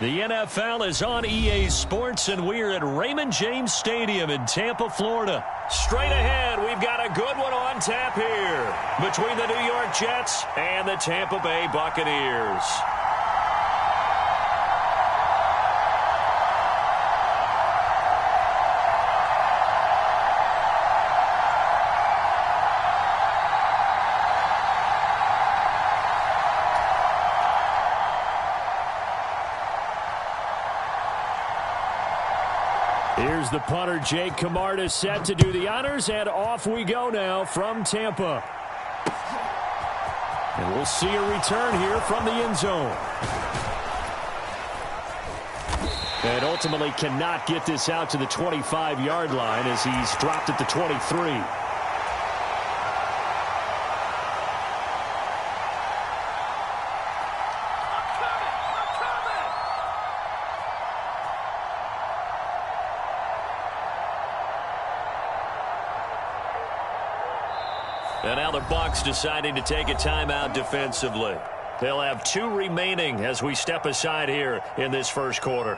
The NFL is on EA Sports, and we're at Raymond James Stadium in Tampa, Florida. Straight ahead, we've got a good one on tap here between the New York Jets and the Tampa Bay Buccaneers. Here's the punter, Jake Camarda, set to do the honors, and off we go now from Tampa. And we'll see a return here from the end zone. And ultimately cannot get this out to the 25-yard line as he's dropped at the 23. And now the Bucs deciding to take a timeout defensively. They'll have 2 remaining as we step aside here in this first quarter.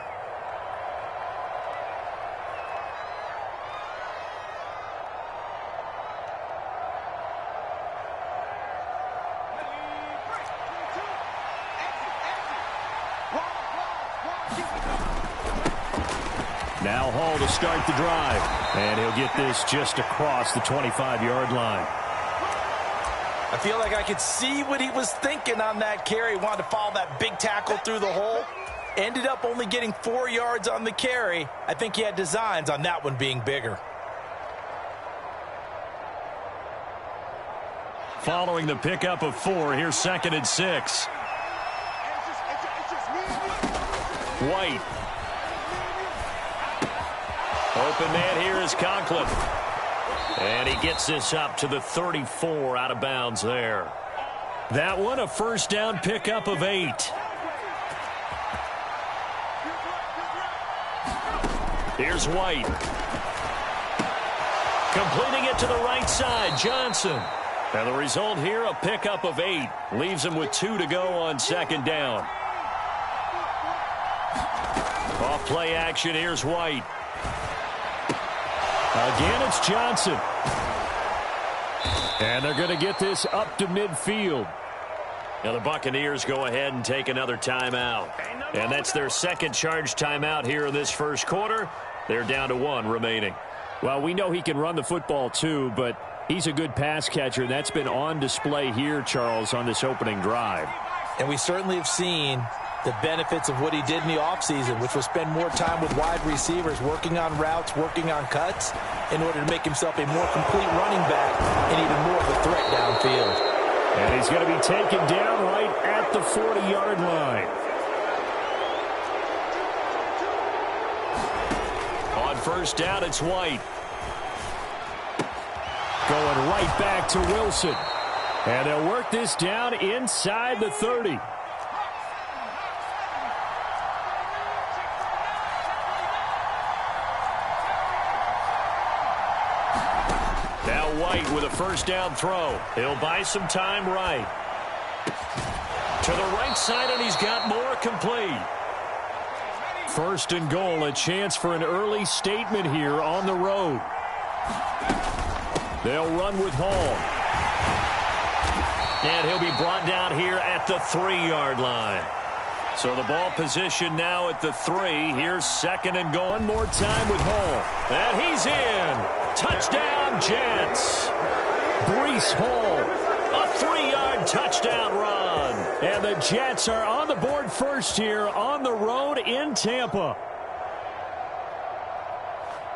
Now Hall to start the drive. And he'll get this just across the 25-yard line. I feel like I could see what he was thinking on that carry. He wanted to follow that big tackle through the hole. Ended up only getting 4 yards on the carry. I think he had designs on that one being bigger. Following the pickup of 4, here's 2nd and 6. White. Open man here is Conklin. And he gets this up to the 34 out of bounds there. That one a first down pickup of 8. Here's White. Completing it to the right side, Johnson. And the result here, a pickup of 8. Leaves him with 2 to go on 2nd down. Off play action, here's White. Again, it's Johnson. And they're going to get this up to midfield. Now the Buccaneers go ahead and take another timeout. And that's their second charge timeout here in this first quarter. They're down to 1 remaining. Well, we know he can run the football too, but he's a good pass catcher. And that's been on display here, Charles, on this opening drive. And we certainly have seen the benefits of what he did in the offseason, which was spend more time with wide receivers, working on routes, working on cuts, in order to make himself a more complete running back and even more of a threat downfield. And he's going to be taken down right at the 40-yard line. On first down, it's White. Going right back to Wilson. And they'll work this down inside the 30. White with a first down throw. He'll buy some time right. To the right side, and he's got more complete. 1st and goal, a chance for an early statement here on the road. They'll run with Hall. And he'll be brought down here at the 3-yard line. So the ball position now at the 3. Here's 2nd and goal. One more time with Hall. And he's in. Touchdown, Jets. Breece Hall, a 3-yard touchdown run. And the Jets are on the board first here on the road in Tampa.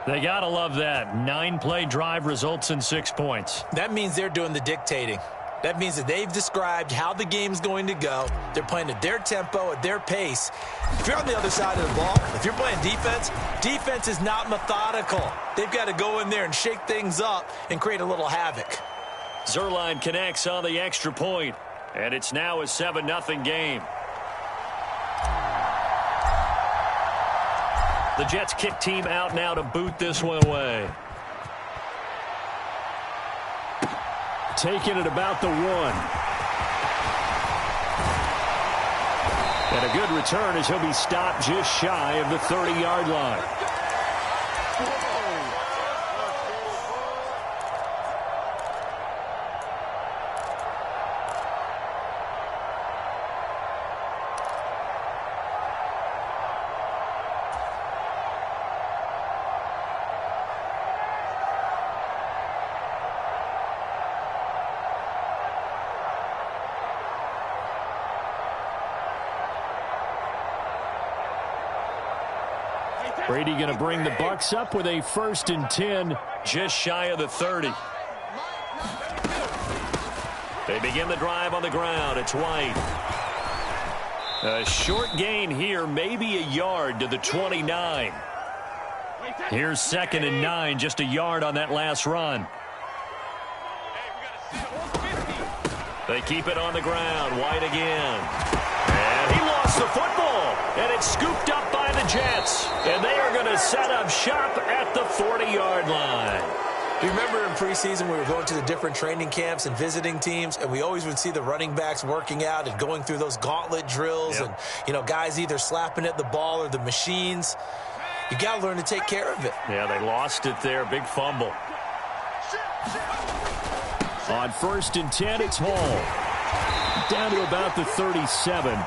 They got to love that. 9-play drive results in 6 points. That means they're doing the dictating. That means that they've described how the game's going to go. They're playing at their tempo, at their pace. If you're on the other side of the ball, if you're playing defense, defense is not methodical. They've got to go in there and shake things up and create a little havoc. Zerline connects on the extra point, and it's now a 7-0 game. The Jets kick team out now to boot this one away. Taking it about the 1. And a good return as he'll be stopped just shy of the 30-yard line. Brady going to bring the Bucs up with a 1st and 10, just shy of the 30. They begin the drive on the ground. It's White. A short gain here, maybe a yard to the 29. Here's 2nd and 9, just a yard on that last run. They keep it on the ground. White again. And he lost the football. And it's scooped up by the Jets. And they are going to set up shop at the 40-yard line. You remember in preseason we were going to the different training camps and visiting teams, and we always would see the running backs working out and going through those gauntlet drills. Yep. And, you know, guys either slapping at the ball or the machines. You got to learn to take care of it. Yeah, they lost it there. Big fumble. On 1st and 10, it's Hall. Down to about the 37.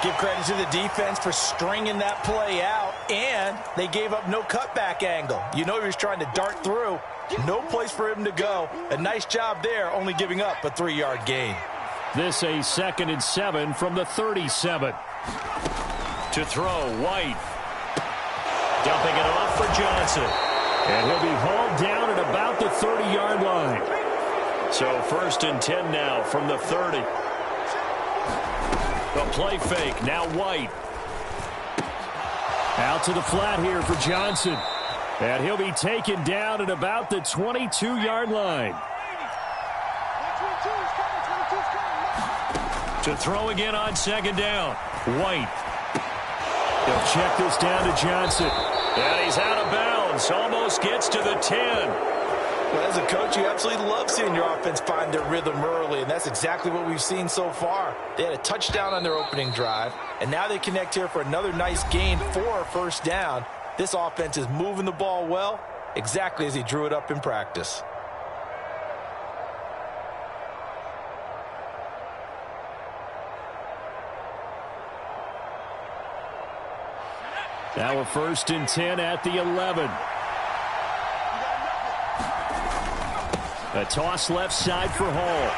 Give credit to the defense for stringing that play out, and they gave up no cutback angle. You know he was trying to dart through. No place for him to go. A nice job there, only giving up a 3-yard gain. This a 2nd and 7 from the 37. To throw, White. Dumping it off for Johnson. And he'll be hauled down at about the 30-yard line. So 1st and 10 now from the 30. The play fake, now White. Out to the flat here for Johnson. And he'll be taken down at about the 22-yard line. To throw again on 2nd down. White. They'll check this down to Johnson. And he's out of bounds. Almost gets to the 10. Well, as a coach, you absolutely love seeing your offense find their rhythm early, and that's exactly what we've seen so far. They had a touchdown on their opening drive, and now they connect here for another nice gain for a 1st down. This offense is moving the ball well, exactly as he drew it up in practice. Now a 1st and 10 at the 11. A toss left side for Hall.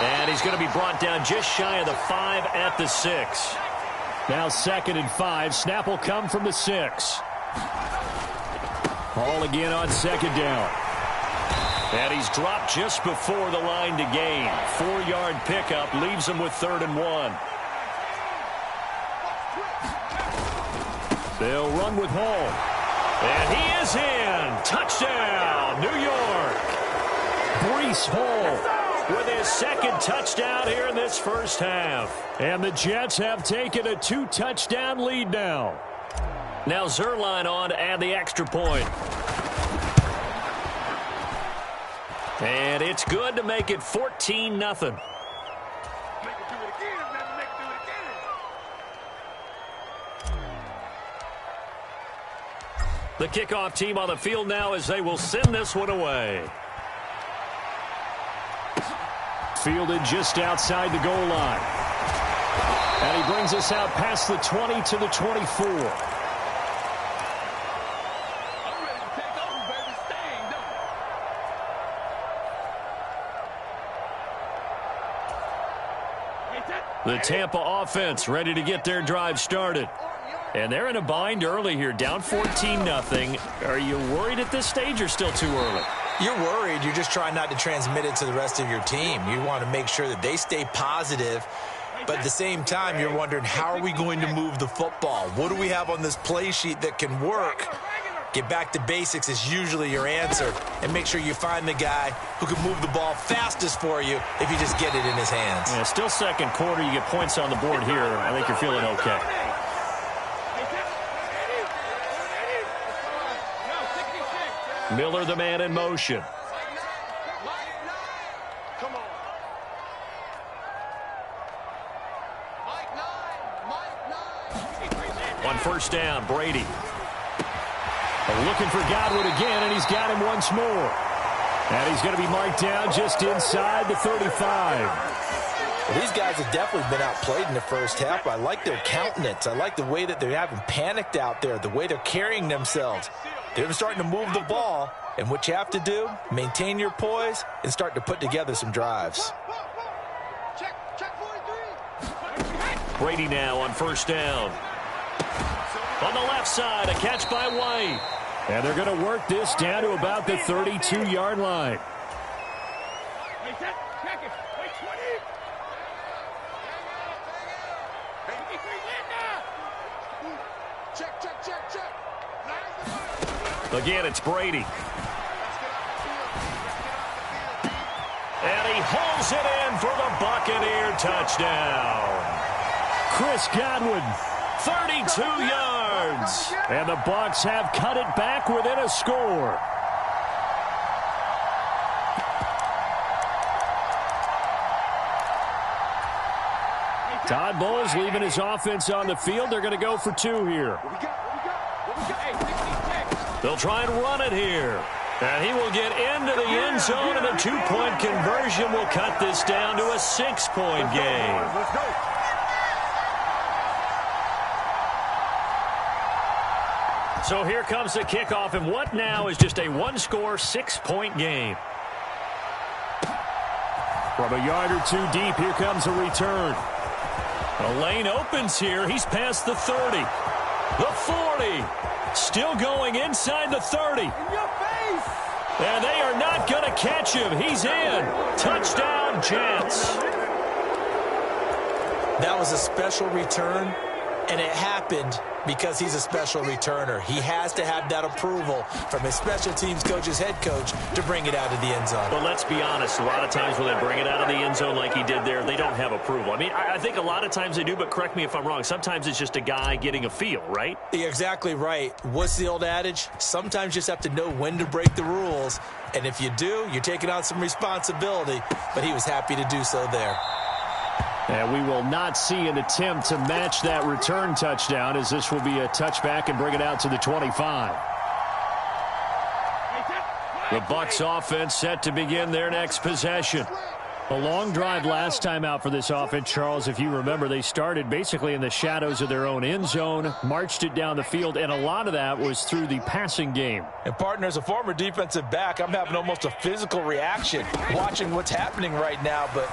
And he's going to be brought down just shy of the 5 at the 6. Now 2nd and 5. Snap will come from the 6. Hall again on 2nd down. And he's dropped just before the line to gain. 4-yard pickup leaves him with 3rd and 1. They'll run with Hall. And he is in. Touchdown, New York. Breece Hall with his 2nd touchdown here in this 1st half. And the Jets have taken a 2-touchdown lead now. Now Zerline on to add the extra point. And it's good to make it 14-0. The kickoff team on the field now as they will send this one away. Fielded just outside the goal line. And he brings us out past the 20 to the 24. The Tampa offense ready to get their drive started. And they're in a bind early here, down 14-0. Are you worried at this stage or still too early? You're worried. You're just trying not to transmit it to the rest of your team. You want to make sure that they stay positive. But at the same time, you're wondering, how are we going to move the football? What do we have on this play sheet that can work? Get back to basics is usually your answer. And make sure you find the guy who can move the ball fastest for you if you just get it in his hands. Yeah, still 2nd quarter. You get points on the board here. I think you're feeling okay. Miller, the man in motion. On first down, Brady. Looking for Godwin again, and he's got him once more. And he's going to be marked down just inside the 35. Well, these guys have definitely been outplayed in the first half. I like their countenance. I like the way that they're having panicked out there, the way they're carrying themselves. They're starting to move the ball, and what you have to do, maintain your poise and start to put together some drives. Brady now on first down. On the left side, a catch by White. And they're going to work this down to about the 32-yard line. Again, it's Brady. And he hauls it in for the Buccaneer touchdown. Chris Godwin, 32 yards. And the Bucs have cut it back within a score. Todd Bowles leaving his offense on the field. They're going to go for two here. They'll try and run it here. And he will get into the end zone, and a two-point conversion will cut this down to a 6-point game. So here comes the kickoff, and what now is just a one-score, 6-point game. From a yard or two deep, here comes a return. The lane opens here. He's past the 30. The 40. Still going inside the 30. And they are not going to catch him. He's in. Touchdown, Jets. That was a special return, and it happened because he's a special returner. He has to have that approval from his special teams coach's head coach to bring it out of the end zone. But let's be honest, a lot of times when they bring it out of the end zone like he did there, they don't have approval. I mean, I think a lot of times they do, but correct me if I'm wrong. Sometimes it's just a guy getting a feel, right? You're exactly right. What's the old adage? Sometimes you just have to know when to break the rules. And if you do, you're taking on some responsibility. But he was happy to do so there. And we will not see an attempt to match that return touchdown, as this will be a touchback and bring it out to the 25. The Bucs offense set to begin their next possession. A long drive last time out for this offense, Charles. If you remember, they started basically in the shadows of their own end zone, marched it down the field, and a lot of that was through the passing game. And, partner, as a former defensive back, I'm having almost a physical reaction watching what's happening right now, but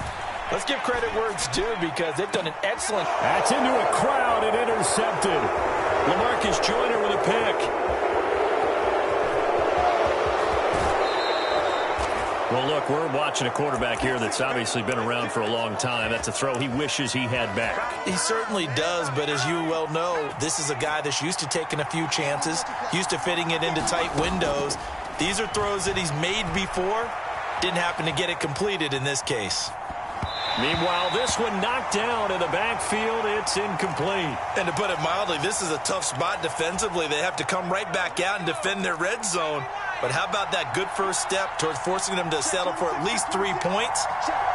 let's give credit where it's due because they've done an excellent. That's into a crowd and intercepted. LaMarcus Joyner with a pick. Well, look, we're watching a quarterback here that's obviously been around for a long time. That's a throw he wishes he had back. He certainly does, but as you well know, this is a guy that's used to taking a few chances, used to fitting it into tight windows. These are throws that he's made before. Didn't happen to get it completed in this case. Meanwhile, this one knocked down in the backfield. It's incomplete. And to put it mildly, this is a tough spot defensively. They have to come right back out and defend their red zone. But how about that good first step towards forcing them to settle for at least 3 points?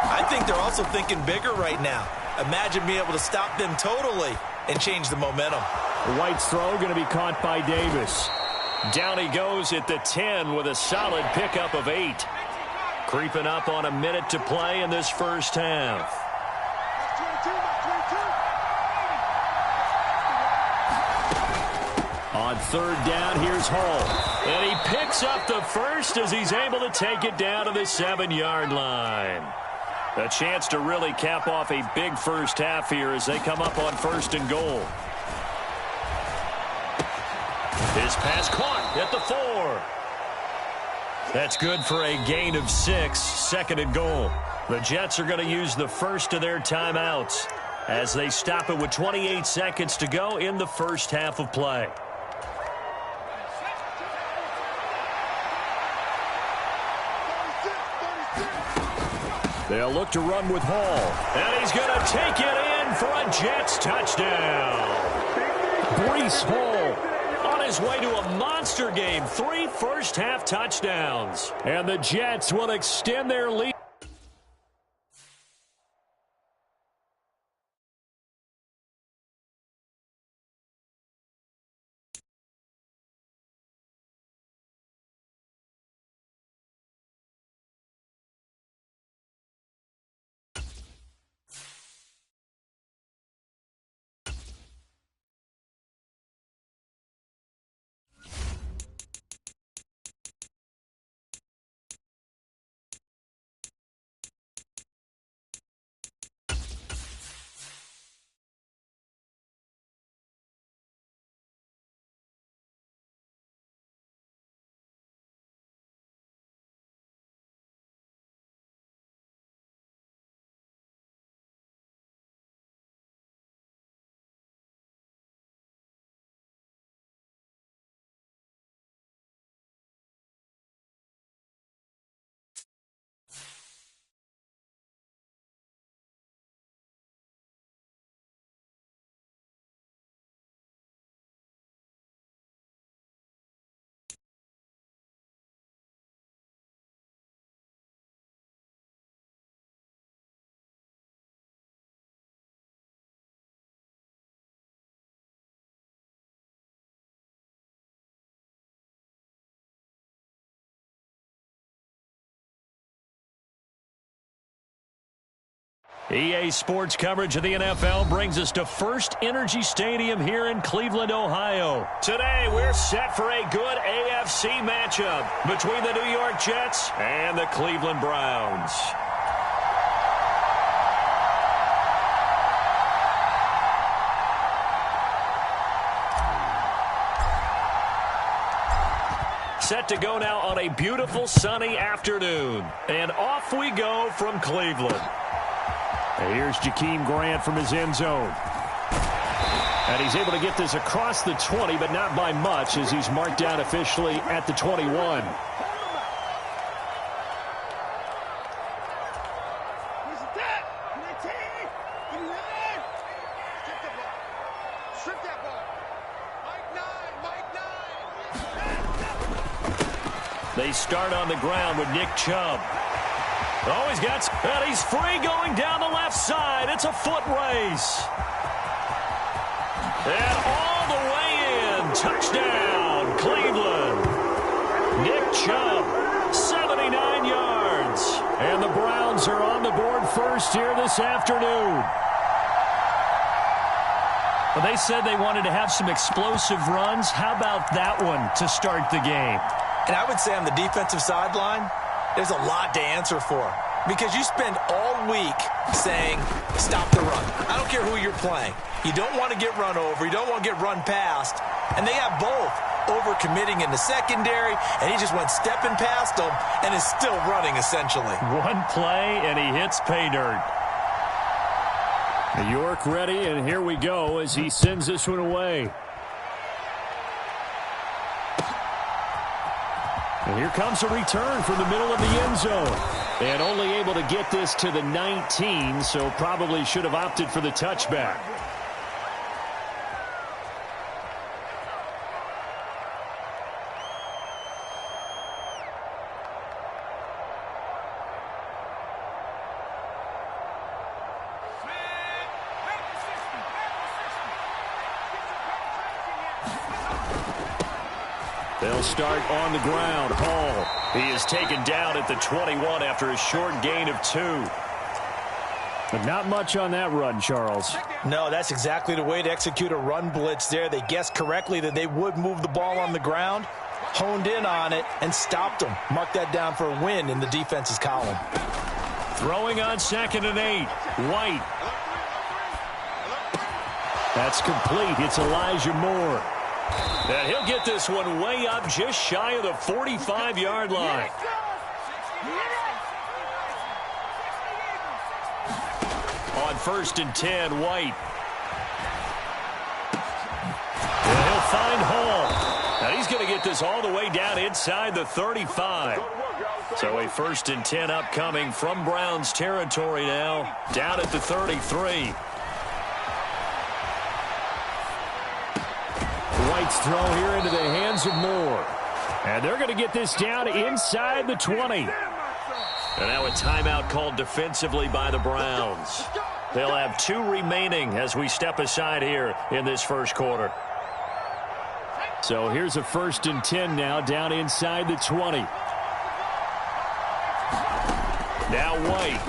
I think they're also thinking bigger right now. Imagine being able to stop them totally and change the momentum. White's throw going to be caught by Davis. Down he goes at the 10 with a solid pickup of 8. Creeping up on a minute to play in this first half. On third down, here's Hall. And he picks up the first as he's able to take it down to the 7-yard line. A chance to really cap off a big first half here as they come up on first and goal. His pass caught at the 4. That's good for a gain of 6, second and goal. The Jets are going to use the first of their timeouts as they stop it with 28 seconds to go in the first half of play. They'll look to run with Hall. And he's going to take it in for a Jets touchdown. Breece Hall on his way to a monster game. 3 first-half touchdowns. And the Jets will extend their lead. EA Sports coverage of the NFL brings us to First Energy Stadium here in Cleveland, Ohio. Today, we're set for a good AFC matchup between the New York Jets and the Cleveland Browns. Set to go now on a beautiful sunny afternoon. And off we go from Cleveland. And here's Jakeem Grant from his end zone. And he's able to get this across the 20, but not by much as he's marked down officially at the 21. They start on the ground with Nick Chubb. Oh, he's free going down the left side. It's a foot race. And all the way in. Touchdown, Cleveland. Nick Chubb, 79 yards. And the Browns are on the board first here this afternoon. Well, they said they wanted to have some explosive runs. How about that one to start the game? And I would say on the defensive sideline, there's a lot to answer for. Because you spend all week saying, stop the run. I don't care who you're playing. You don't want to get run over. You don't want to get run past. And they have both. Overcommitting in the secondary, and he just went stepping past them and is still running, essentially. One play, and he hits pay dirt. York ready, and here we go as he sends this one away. And here comes a return from the middle of the end zone. And only able to get this to the 19, so probably should have opted for the touchback. They'll start on the ground. Hall, he is taken down at the 21 after a short gain of 2. But not much on that run, Charles. No, that's exactly the way to execute a run blitz there. They guessed correctly that they would move the ball on the ground, honed in on it, and stopped them. Mark that down for a win in the defense's column. Throwing on 2nd and 8. White. That's complete. It's Elijah Moore. And he'll get this one way up just shy of the 45-yard line. On 1st and 10, White. And he'll find Hall. And he's going to get this all the way down inside the 35. So a 1st and 10 upcoming from Browns territory now, down at the 33. White's throw here into the hands of Moore. And they're going to get this down inside the 20. And now a timeout called defensively by the Browns. They'll have 2 remaining as we step aside here in this first quarter. So here's a 1st and 10 now down inside the 20. Now White.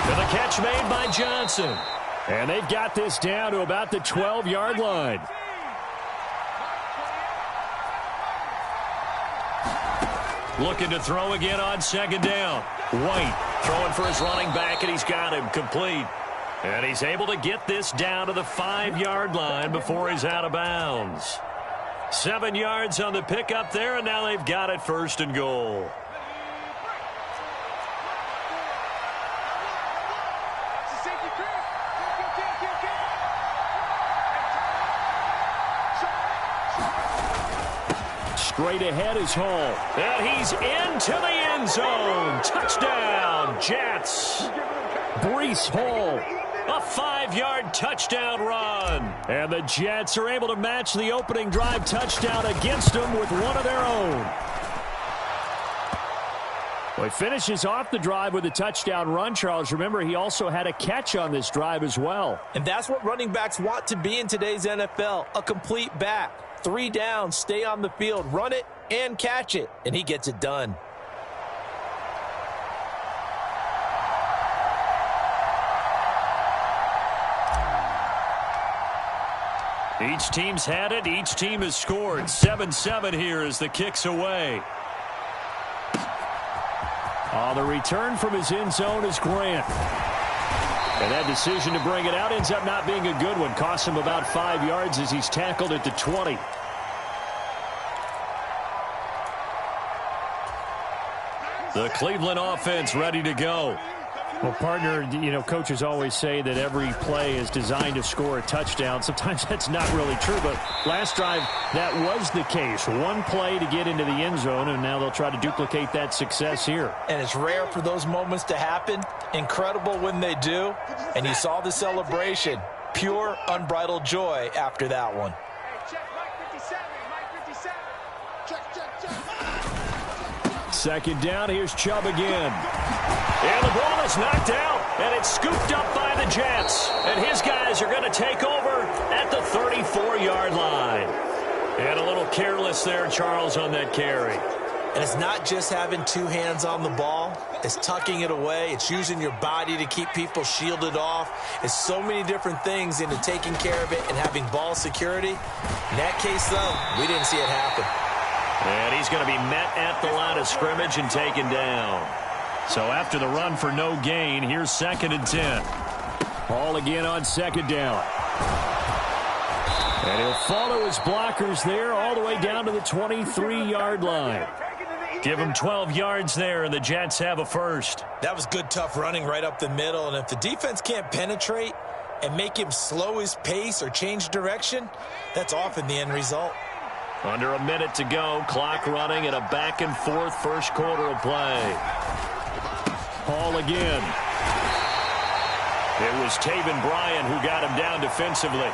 And the catch made by Johnson. And they've got this down to about the 12-yard line. Looking to throw again on 2nd down. White throwing for his running back, and he's got him complete. And he's able to get this down to the 5-yard line before he's out of bounds. 7 yards on the pickup there, and now they've got it 1st and goal. Straight ahead is Hall. And he's into the end zone. Touchdown, Jets. Breece Hall, a 5-yard touchdown run. And the Jets are able to match the opening drive touchdown against them with one of their own. Well, he finishes off the drive with a touchdown run, Charles. Remember, he also had a catch on this drive as well. And that's what running backs want to be in today's NFL, a complete back. 3 downs, stay on the field, run it, and catch it. And he gets it done. Each team's had it. Each team has scored. 7-7 here as the kick's away. On the return from his end zone is Grant. And that decision to bring it out ends up not being a good one. Costs him about 5 yards as he's tackled at the 20. The Cleveland offense ready to go. Well, partner, you know, coaches always say that every play is designed to score a touchdown. Sometimes that's not really true, but last drive, that was the case. One play to get into the end zone, and now they'll try to duplicate that success here. And it's rare for those moments to happen. Incredible when they do. And you saw the celebration. Pure, unbridled joy after that one. Second down, here's Chubb again. And the ball is knocked out, and it's scooped up by the Jets. And his guys are going to take over at the 34-yard line. And a little careless there, Charles, on that carry. And it's not just having two hands on the ball. It's tucking it away. It's using your body to keep people shielded off. It's so many different things into taking care of it and having ball security. In that case, though, we didn't see it happen. And he's going to be met at the line of scrimmage and taken down. So after the run for no gain, here's 2nd and 10. Ball again on 2nd down. And he'll follow his blockers there all the way down to the 23-yard line. Give him 12 yards there, and the Jets have a first. That was good, tough running right up the middle. And if the defense can't penetrate and make him slow his pace or change direction, that's often the end result. Under a minute to go, clock running, and a back-and-forth first quarter of play. Hall again. It was Taven Bryan who got him down defensively.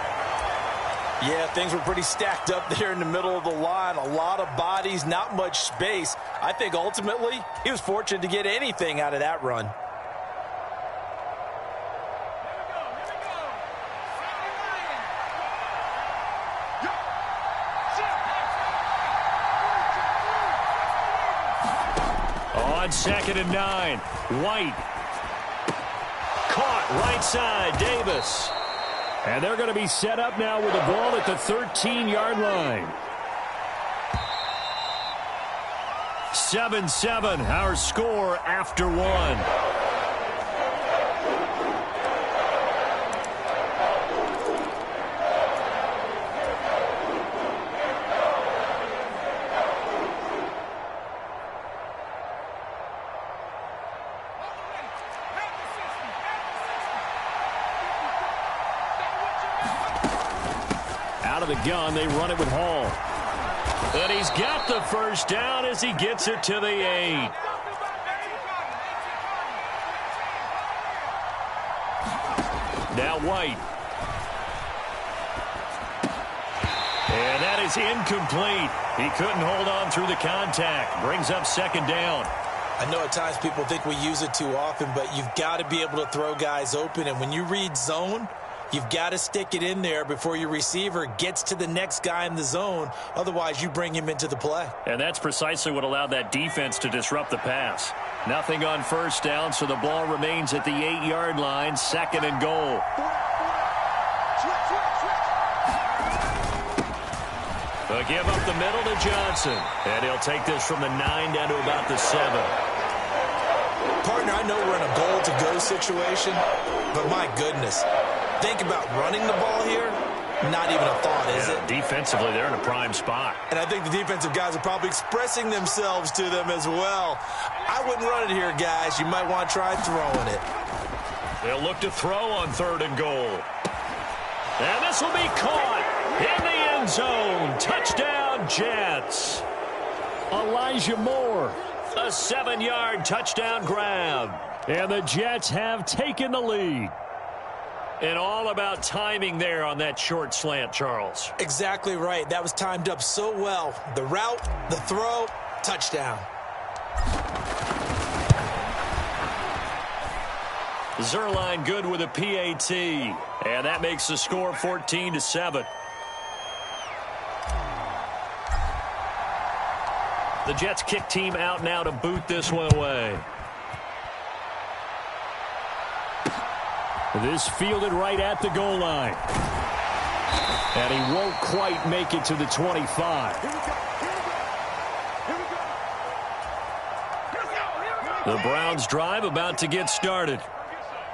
Yeah, things were pretty stacked up there in the middle of the line. A lot of bodies, not much space. I think ultimately he was fortunate to get anything out of that run. On 2nd and 9, White. Caught right side, Davis. And they're going to be set up now with the ball at the 13-yard line. 7-7, our score after one. Out of the gun, they run it with Hall. And he's got the first down as he gets it to the 8. Now White. And that is incomplete. He couldn't hold on through the contact. Brings up 2nd down. I know at times people think we use it too often, but you've got to be able to throw guys open. And when you read zone, you've got to stick it in there before your receiver gets to the next guy in the zone. Otherwise, you bring him into the play. And that's precisely what allowed that defense to disrupt the pass. Nothing on first down, so the ball remains at the 8-yard line, 2nd and goal. A give up the middle to Johnson. And he'll take this from the 9 down to about the 7. Partner, I know we're in a goal-to-go situation, but my goodness. Think about running the ball here. Not even a thought, is it? Defensively, they're in a prime spot. And I think the defensive guys are probably expressing themselves to them as well. I wouldn't run it here, guys. You might want to try throwing it. They'll look to throw on 3rd and goal. And this will be caught in the end zone. Touchdown, Jets. Elijah Moore, a 7-yard touchdown grab. And the Jets have taken the lead. And all about timing there on that short slant, Charles. Exactly right. That was timed up so well. The route, the throw, touchdown. Zerline good with a PAT. And that makes the score 14-7. The Jets kick team out now to boot this one away. This fielded right at the goal line. And he won't quite make it to the 25. The Browns drive about to get started.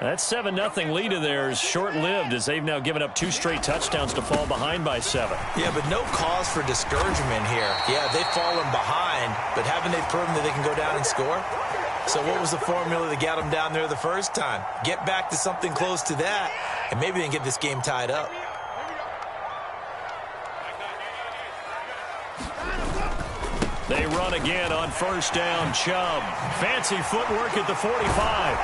That 7-0 lead of theirs short-lived as they've now given up 2 straight touchdowns to fall behind by 7. Yeah, but no cause for discouragement here. Yeah, they've fallen behind, but haven't they proven that they can go down and score? So what was the formula that got them down there the first time? Get back to something close to that, and maybe they can get this game tied up. They run again on first down. Chubb. Fancy footwork at the 45.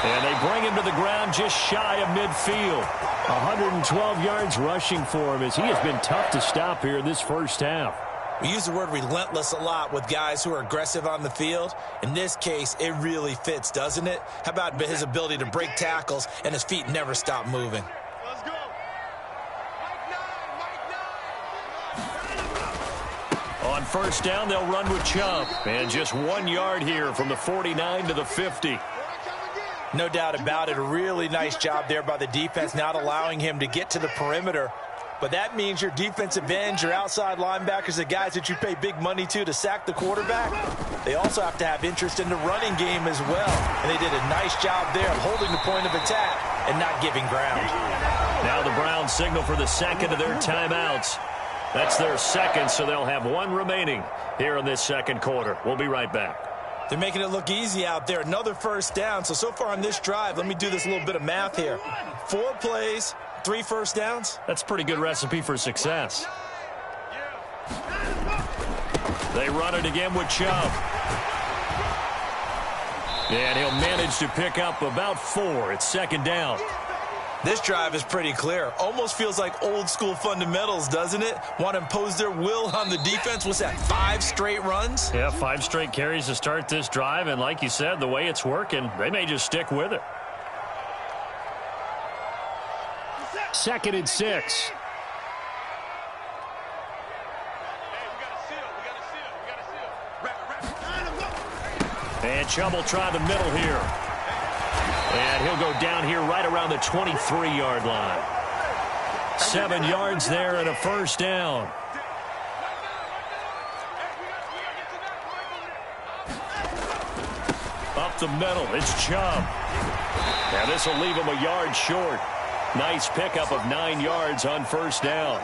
And they bring him to the ground just shy of midfield. 112 yards rushing for him as he has been tough to stop here in this first half. We use the word relentless a lot with guys who are aggressive on the field. In this case, it really fits, doesn't it? How about his ability to break tackles and his feet never stop moving? On first down, they'll run with Chubb. And just 1 yard here from the 49 to the 50. No doubt about it. A really nice job there by the defense, not allowing him to get to the perimeter. But that means your defensive ends, your outside linebackers, the guys that you pay big money to sack the quarterback, they also have to have interest in the running game as well. And they did a nice job there of holding the point of attack and not giving ground. Now the Browns signal for the second of their timeouts. That's their second, so they'll have 1 remaining here in this second quarter. We'll be right back. They're making it look easy out there. Another first down. So far on this drive, let me do this little bit of math here. 4 plays, 3 first downs. That's a pretty good recipe for success. They run it again with Chubb. And he'll manage to pick up about 4. It's second down. This drive is pretty clear. Almost feels like old school fundamentals, doesn't it? Want to impose their will on the defense. What's that, 5 straight runs? Yeah, 5 straight carries to start this drive. And like you said, the way it's working, they may just stick with it. 2nd and 6. And Chubb will try the middle here. And he'll go down here right around the 23-yard line. 7 yards there and a first down. Up the middle, it's Chubb. Now this will leave him a yard short. Nice pickup of 9 yards on first down.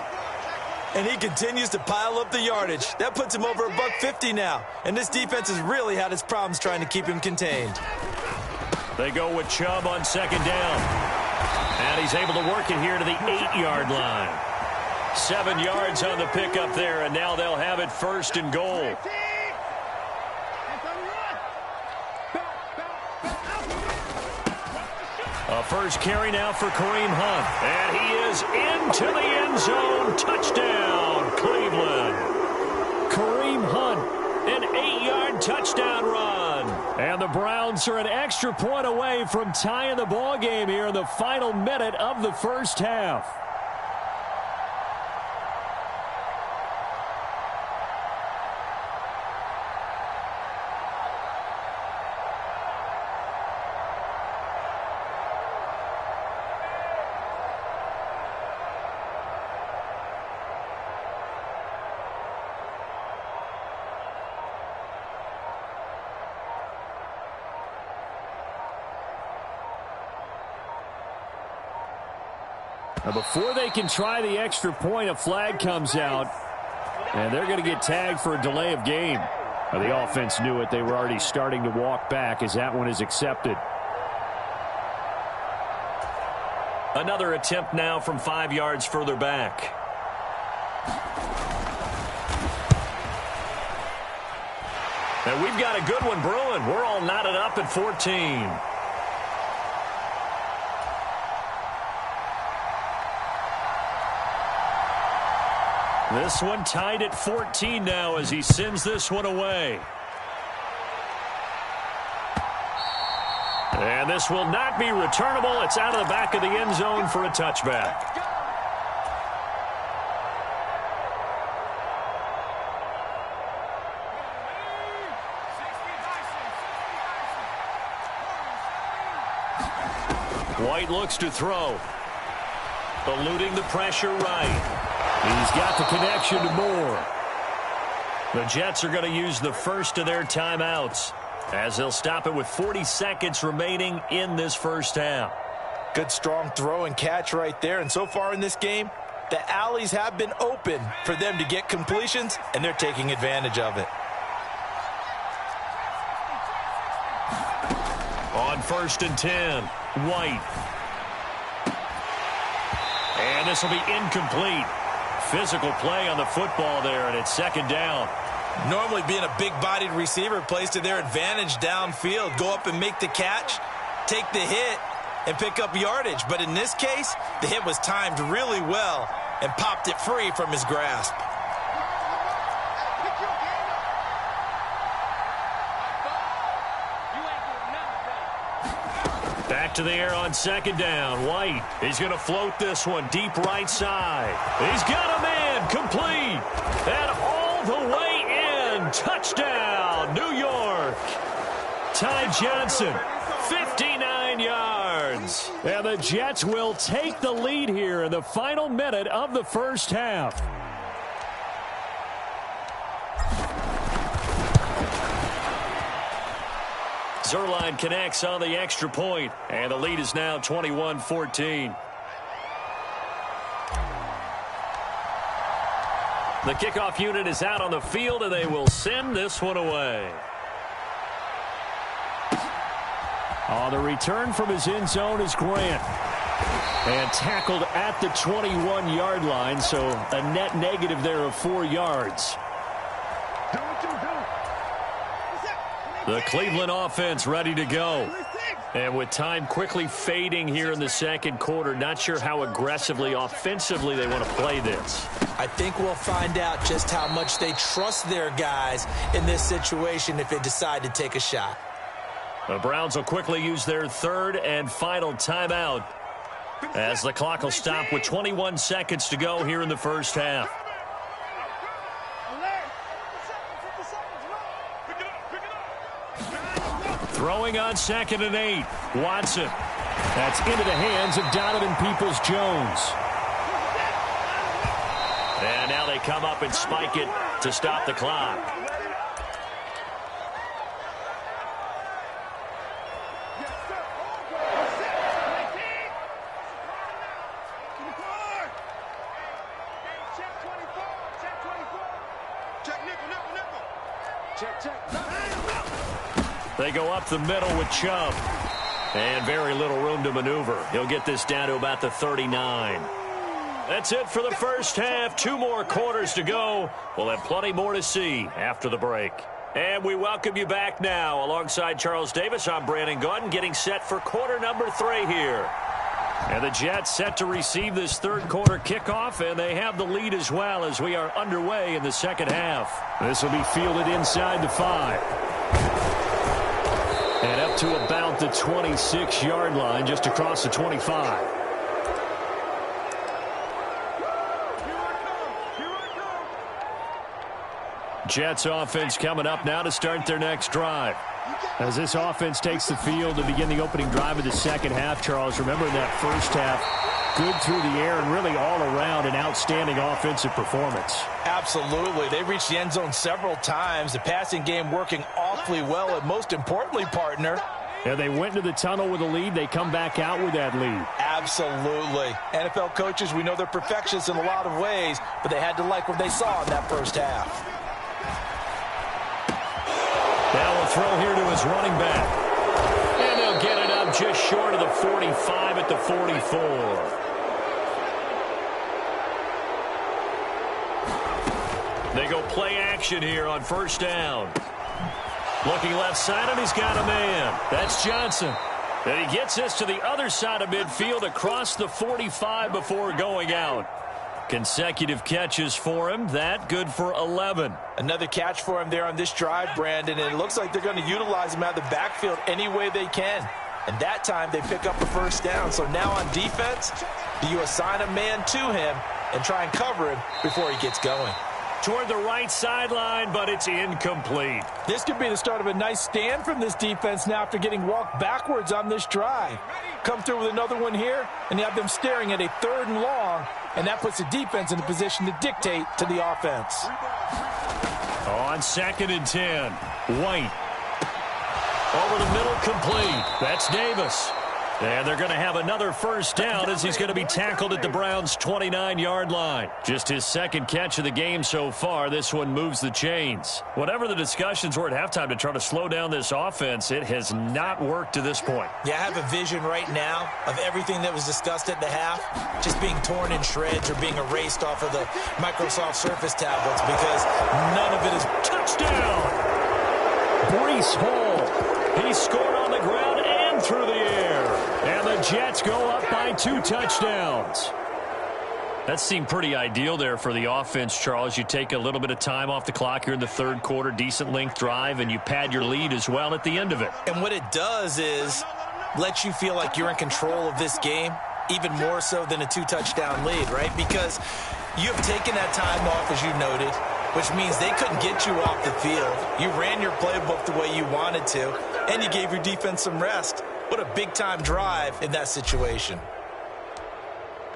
And he continues to pile up the yardage. That puts him over $150 now. And this defense has really had its problems trying to keep him contained. They go with Chubb on second down. And he's able to work it here to the 8-yard line. 7 yards on the pickup there, and now they'll have it first and goal. A first carry now for Kareem Hunt. And he is into the end zone. Touchdown, Cleveland. Kareem Hunt, an 8-yard touchdown run. And the Browns are an extra point away from tying the ball game here in the final minute of the first half. Now before they can try the extra point, a flag comes out, and they're going to get tagged for a delay of game. Now, the offense knew it. They were already starting to walk back as that one is accepted. Another attempt now from 5 yards further back. And we've got a good one brewing. We're all knotted up at 14. This one tied at 14 now as he sends this one away. And this will not be returnable. It's out of the back of the end zone for a touchback. White looks to throw. eluding the pressure right. He's got the connection to Moore. The Jets are going to use the first of their timeouts as they'll stop it with 40 seconds remaining in this first half. Good strong throw and catch right there. And so far in this game, the alleys have been open for them to get completions, and they're taking advantage of it. On 1st and 10, White. And this will be incomplete. Physical play on the football there, and it's 2nd down. Normally being a big-bodied receiver plays to their advantage downfield. Go up and make the catch, take the hit, and pick up yardage. But in this case, the hit was timed really well and popped it free from his grasp. Back to the air on 2nd down. White, he's going to float this one deep right side. He's got a man, complete, and all the way in. Touchdown, New York. Ty Johnson, 59 yards. And the Jets will take the lead here in the final minute of the first half. Zerline connects on the extra point, and the lead is now 21-14. The kickoff unit is out on the field, and they will send this one away. On the return from his end zone is Grant. And tackled at the 21-yard line, so a net negative there of 4 yards. The Cleveland offense ready to go. And with time quickly fading here in the second quarter, not sure how aggressively, offensively they want to play this. I think we'll find out just how much they trust their guys in this situation if they decide to take a shot. The Browns will quickly use their 3rd and final timeout as the clock will stop with 21 seconds to go here in the first half. Throwing on 2nd and 8. Watson. That's into the hands of Donovan Peoples-Jones. And now they come up and spike it to stop the clock. They go up the middle with Chubb. And very little room to maneuver. He'll get this down to about the 39. That's it for the first half. 2 more quarters to go. We'll have plenty more to see after the break. And we welcome you back now. Alongside Charles Davis, I'm Brandon Gaudin, getting set for quarter number 3 here. And the Jets set to receive this 3rd quarter kickoff, and they have the lead as well as we are underway in the second half. This will be fielded inside the 5. And up to about the 26-yard line, just across the 25. Jets offense coming up now to start their next drive. As this offense takes the field to begin the opening drive of the second half, Charles, remember in that first half, good through the air and really all around an outstanding offensive performance. Absolutely. They reached the end zone several times. The passing game working awfully well, and most importantly, partner, yeah, they went into the tunnel with a lead. They come back out with that lead. Absolutely. NFL coaches, we know they're perfectionists in a lot of ways, but they had to like what they saw in that first half. Now a throw here to his running back. And they'll get it up just short of the 45 at the 44. They go play action here on 1st down. Looking left side, and he's got a man. That's Johnson. And he gets this to the other side of midfield across the 45 before going out. Consecutive catches for him. That good for 11. Another catch for him there on this drive, Brandon, and it looks like they're going to utilize him out of the backfield any way they can. And that time they pick up a 1st down. So now on defense, do you assign a man to him and try and cover him before he gets going? toward the right sideline, but it's incomplete. This could be the start of a nice stand from this defense now after getting walked backwards on this drive. Come through with another one here, and you have them staring at a 3rd and long, and that puts the defense in a position to dictate to the offense. On 2nd and 10, White. Over the middle, complete. That's Davis. And they're going to have another first down as he's going to be tackled at the Browns' 29-yard line. Just his 2nd catch of the game so far. This one moves the chains. Whatever the discussions were at halftime to try to slow down this offense, it has not worked to this point. Yeah, I have a vision right now of everything that was discussed at the half just being torn in shreds or being erased off of the Microsoft Surface tablets because none of it is... Touchdown! Breece Hall. He scored on the ground and through the air. And the Jets go up by 2 touchdowns. That seemed pretty ideal there for the offense, Charles. You take a little bit of time off the clock here in the 3rd quarter, decent length drive, and you pad your lead as well at the end of it. And what it does is let you feel like you're in control of this game, even more so than a 2-touchdown lead, right? Because you have taken that time off, as you noted, which means they couldn't get you off the field. You ran your playbook the way you wanted to, and you gave your defense some rest. What a big-time drive in that situation.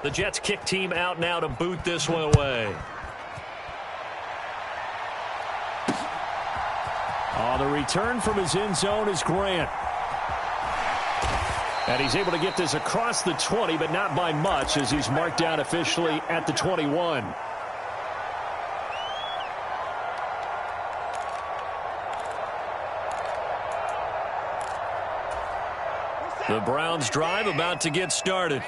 The Jets kick team out now to boot this one away. The return from his end zone is Grant. And he's able to get this across the 20, but not by much as he's marked down officially at the 21. The Browns drive about to get started.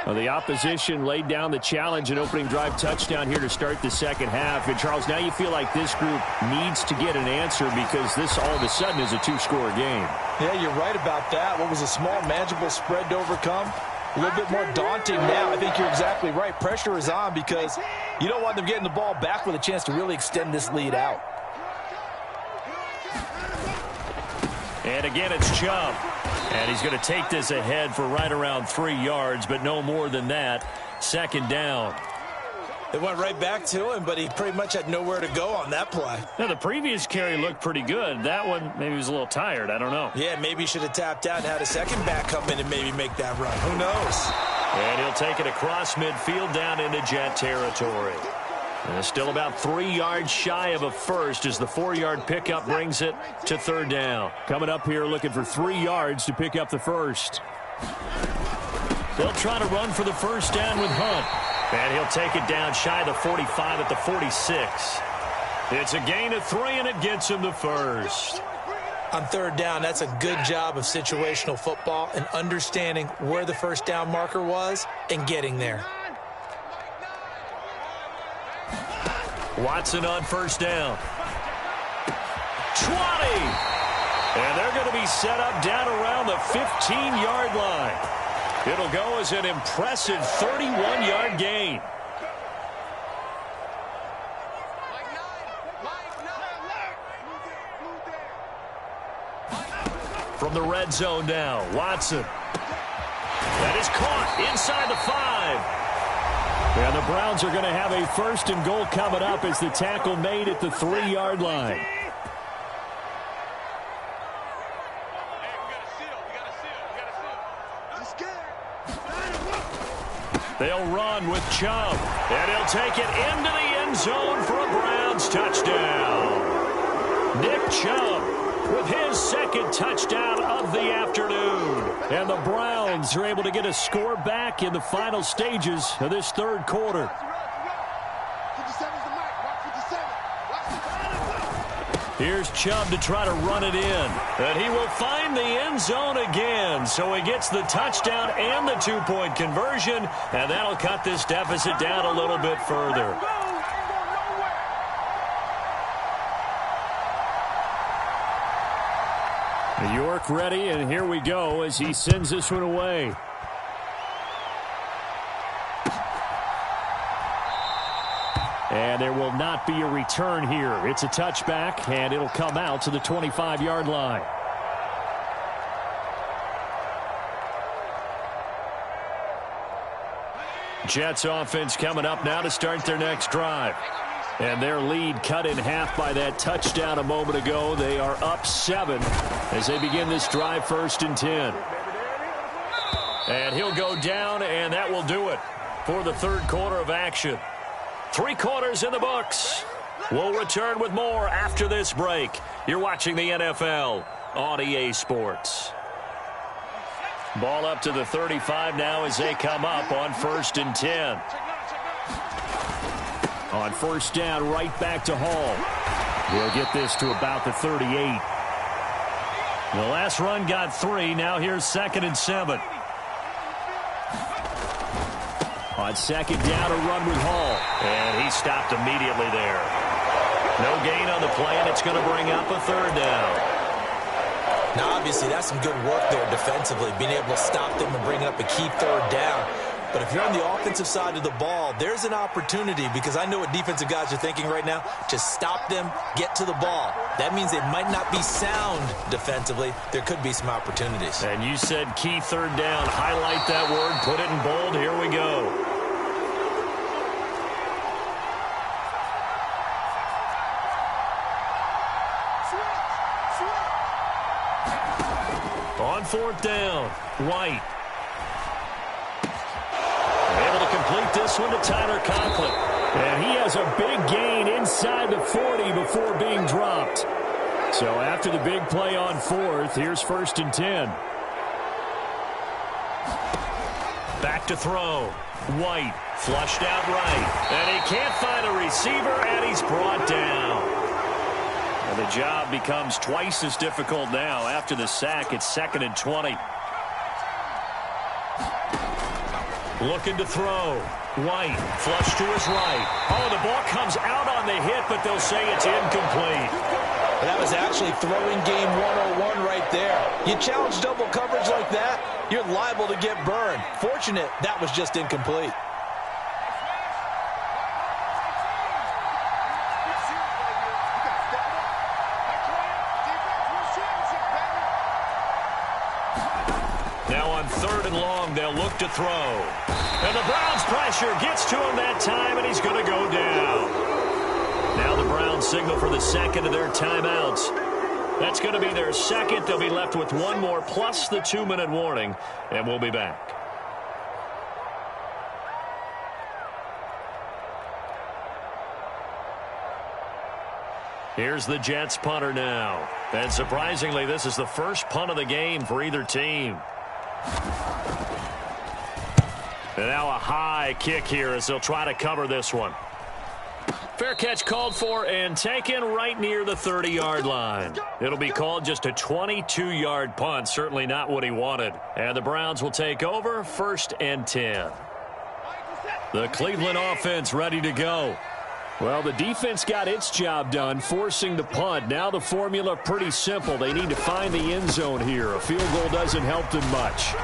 Well, the opposition laid down the challenge and opening drive touchdown here to start the 2nd half. And, Charles, now you feel like this group needs to get an answer because this all of a sudden is a 2-score game. Yeah, you're right about that. What was a small, manageable spread to overcome? A little bit more daunting now. I think you're exactly right. Pressure is on because you don't want them getting the ball back with a chance to really extend this lead out. And again, it's Chubb. And he's going to take this ahead for right around 3 yards, but no more than that. 2nd down. It went right back to him, but he pretty much had nowhere to go on that play. Now, the previous carry looked pretty good. That one, maybe he was a little tired. I don't know. Yeah, maybe he should have tapped out and had a second back come in and maybe make that run. Who knows? And he'll take it across midfield down into Jet territory. And still about 3 yards shy of a first as the 4-yard pickup brings it to 3rd down. Coming up here looking for 3 yards to pick up the first. They'll try to run for the first down with Hunt. And he'll take it down shy of the 45 at the 46. It's a gain of 3, and it gets him the first. On 3rd down, that's a good job of situational football and understanding where the first down marker was and getting there. Watson on first down. 20. And they're going to be set up down around the 15-yard line. It'll go as an impressive 31-yard gain. From the red zone now, Watson. That is caught inside the 5. And the Browns are going to have a 1st and goal coming up as the tackle made at the 3-yard line. They'll run with Chubb. And he'll take it into the end zone for a Browns touchdown. Nick Chubb with his 2nd touchdown of the afternoon. And the Browns are able to get a score back in the final stages of this 3rd quarter. Here's Chubb to try to run it in. And he will find the end zone again. So he gets the touchdown and the 2-point conversion. And that'll cut this deficit down a little bit further. York ready, and here we go as he sends this one away. And there will not be a return here. It's a touchback, and it'll come out to the 25-yard line. Jets offense coming up now to start their next drive. And their lead cut in half by that touchdown a moment ago. They are up 7 as they begin this drive, 1st and 10. And he'll go down, and that will do it for the third quarter of action. 3 quarters in the books. We'll return with more after this break. You're watching the NFL on EA Sports. Ball up to the 35 now as they come up on 1st and 10. On 1st down, right back to Hall. He'll get this to about the 38. The last run got 3. Now here's 2nd and 7. On 2nd down, a run with Hall. And he stopped immediately there. No gain on the play, and it's going to bring up a 3rd down. Now, obviously, that's some good work there defensively, being able to stop them and bring up a key 3rd down. But if you're on the offensive side of the ball, there's an opportunity, because I know what defensive guys are thinking right now. Just stop them, get to the ball. That means they might not be sound defensively. There could be some opportunities. And you said key 3rd down. Highlight that word, put it in bold. Here we go. On 4th down, White. Able to complete this one to Tyler Conklin. And he has a big gain inside the 40 before being dropped. So after the big play on 4th, here's 1st and 10. Back to throw. White flushed out right. And he can't find a receiver, and he's brought down. And the job becomes twice as difficult now. After the sack, it's 2nd and 20. Looking to throw. White, flush to his right. Oh, the ball comes out on the hit, but they'll say it's incomplete. That was actually throwing game 101 right there. You challenge double coverage like that, you're liable to get burned. Fortunate, that was just incomplete. Now on 3rd and long, they'll look to throw. And the Browns' pressure gets to him that time, and he's going to go down. Now the Browns signal for the 2nd of their timeouts. That's going to be their 2nd. They'll be left with 1 more plus the 2-minute warning, and we'll be back. Here's the Jets punter now. And surprisingly, this is the first punt of the game for either team. And now a high kick here as they'll try to cover this one. Fair catch called for and taken right near the 30-yard line. It'll be called just a 22-yard punt, certainly not what he wanted. And the Browns will take over, 1st and 10. The Cleveland offense ready to go. Well, the defense got its job done, forcing the punt. Now the formula pretty simple. They need to find the end zone here. A field goal doesn't help them much.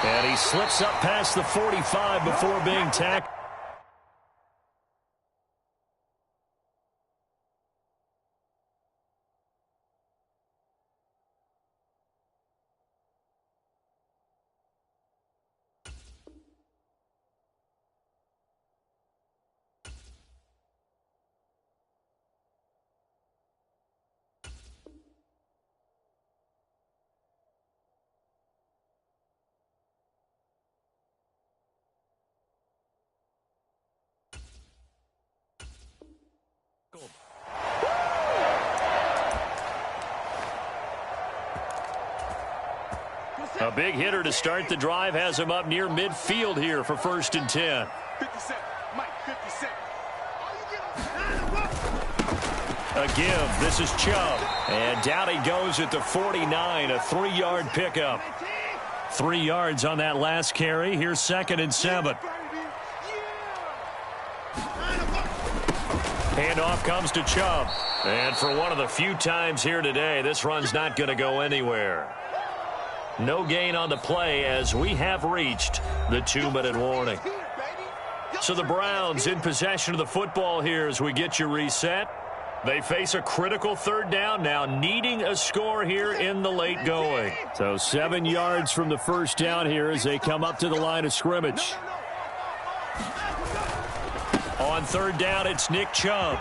And he slips up past the 45 before being tackled. A big hitter to start the drive has him up near midfield here for 1st and 10. 57, Mike, 57. A give. This is Chubb. And down he goes at the 49, a 3-yard pickup. 3 yards on that last carry. Here's 2nd and 7. Handoff comes to Chubb. And for one of the few times here today, this run's not going to go anywhere. No gain on the play as we have reached the 2-minute warning. So the Browns in possession of the football here as we get you reset. They face a critical 3rd down now, needing a score here in the late going. So 7 yards from the 1st down here as they come up to the line of scrimmage. On On third down, it's Nick Chubb.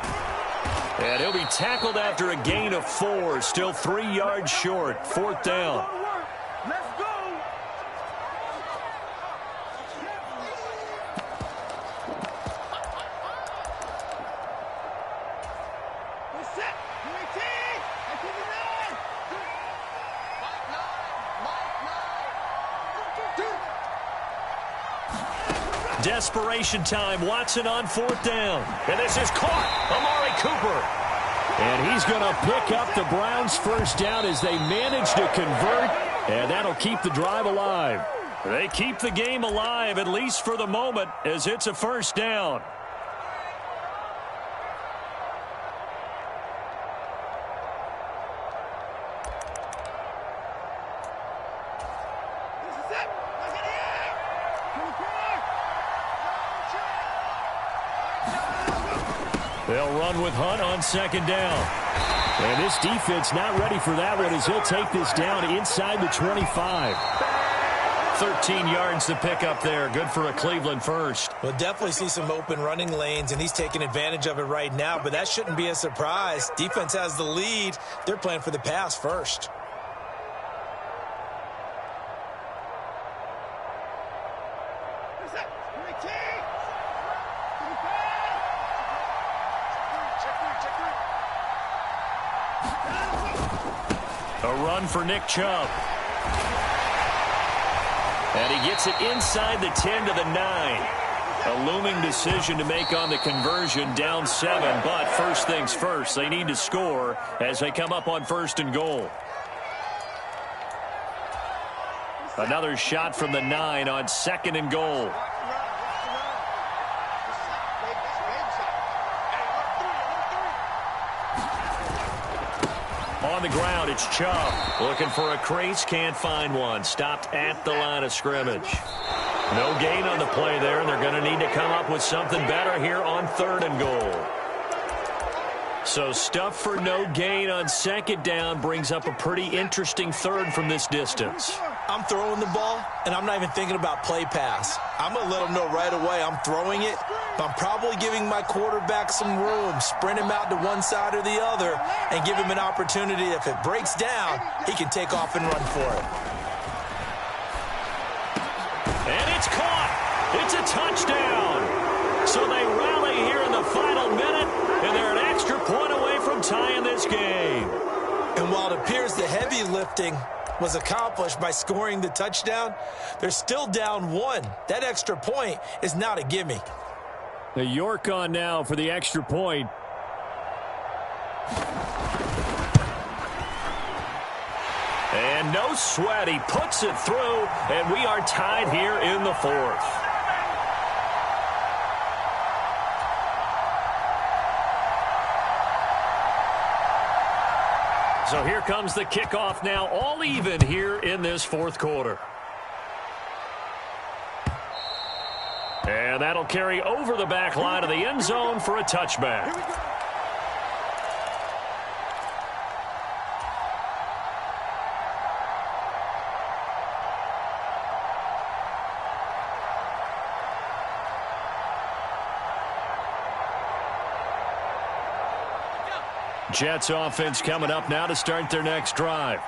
And he'll be tackled after a gain of 4. Still 3 yards short. Fourth down. Let's go. We're set. Desperation time. Watson on fourth down. And this is caught. Amari Cooper. And he's going to pick up the Browns' first down as they manage to convert. And that'll keep the drive alive. They keep the game alive, at least for the moment, as it's a first down. They'll run with Hunt on second down. And this defense not ready for that one as he'll take this down inside the 25. 13 yards to pick up there. Good for a Cleveland first. We'll definitely see some open running lanes, and he's taking advantage of it right now, but that shouldn't be a surprise. Defense has the lead. They're playing for the pass first. A run for Nick Chubb. And he gets it inside the 10 to the 9. A looming decision to make on the conversion, down 7. But first things first, they need to score as they come up on first and goal. Another shot from the 9 on second and goal. On the ground, it's Chubb. Looking for a crease, can't find one. Stopped at the line of scrimmage. No gain on the play there, and they're going to need to come up with something better here on third and goal. So stuff for no gain on second down brings up a pretty interesting third from this distance. I'm throwing the ball, and I'm not even thinking about play pass. I'm going to let him know right away I'm throwing it, but I'm probably giving my quarterback some room, sprint him out to one side or the other, and give him an opportunity. If it breaks down, he can take off and run for it. And it's caught. It's a touchdown. So they rally here in the final minute, and they're an extra point away from tying this game. And while it appears the heavy lifting was accomplished by scoring the touchdown, they're still down 1. That extra point is not a gimme. The York on now for the extra point. And no sweat. He puts it through, and we are tied here in the fourth. So here comes the kickoff now, all even here in this fourth quarter. And that'll carry over the back line of the end zone for a touchback. Jets offense coming up now to start their next drive.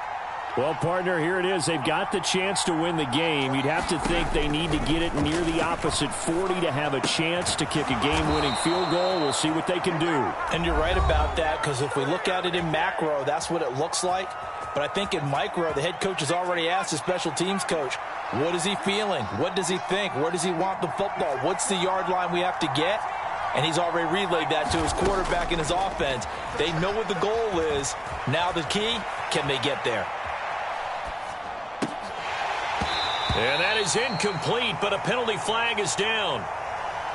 Well, partner, here it is. They've got the chance to win the game. You'd have to think they need to get it near the opposite 40 to have a chance to kick a game-winning field goal. We'll see what they can do. And you're right about that, because if we look at it in macro, that's what it looks like. But I think in micro, the head coach has already asked the special teams coach, what is he feeling? What does he think? Where does he want the football? What's the yard line we have to get? And he's already relayed that to his quarterback and his offense. They know what the goal is. Now the key, can they get there? And that is incomplete, but a penalty flag is down.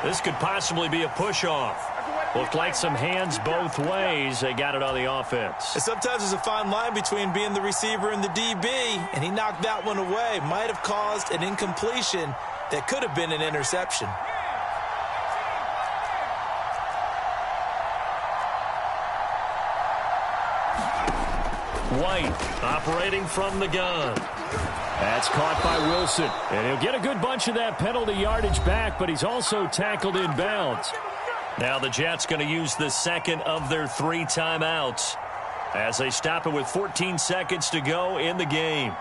This could possibly be a push-off. Looked like some hands both ways. They got it on the offense. And sometimes there's a fine line between being the receiver and the DB, and he knocked that one away. Might have caused an incompletion that could have been an interception. White operating from the gun. That's caught by Wilson. And he'll get a good bunch of that penalty yardage back, but he's also tackled in bounds. Now the Jets going to use the second of their 3 timeouts as they stop it with 14 seconds to go in the game.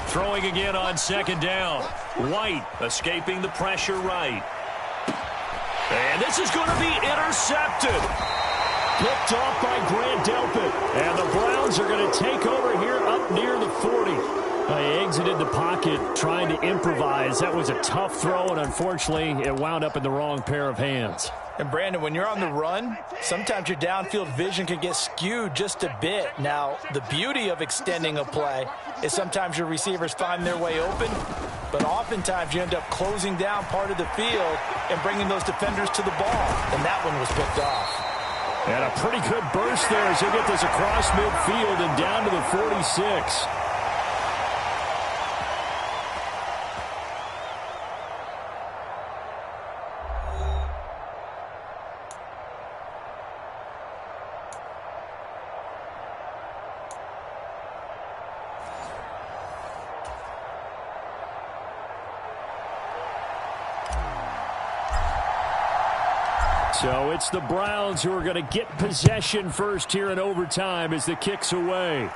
Throwing again on second down. White escaping the pressure right. And this is going to be intercepted. Picked off by Grant Delpit. And the Browns are going to take over here up near the 40. He exited the pocket trying to improvise. That was a tough throw, and unfortunately, it wound up in the wrong pair of hands. And, Brandon, when you're on the run, sometimes your downfield vision can get skewed just a bit. Now, the beauty of extending a play is sometimes your receivers find their way open, but oftentimes you end up closing down part of the field and bringing those defenders to the ball, and that one was picked off. And a pretty good burst there as he'll get this across midfield and down to the 46. So it's the Browns who are going to get possession first here in overtime as the kick's away.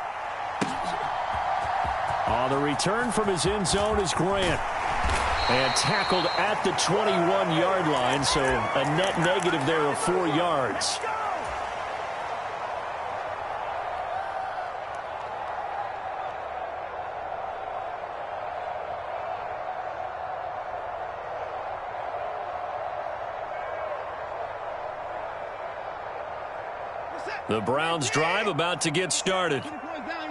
On the return from his end zone is Grant. And tackled at the 21-yard line, so a net negative there of 4 yards. The Browns drive about to get started.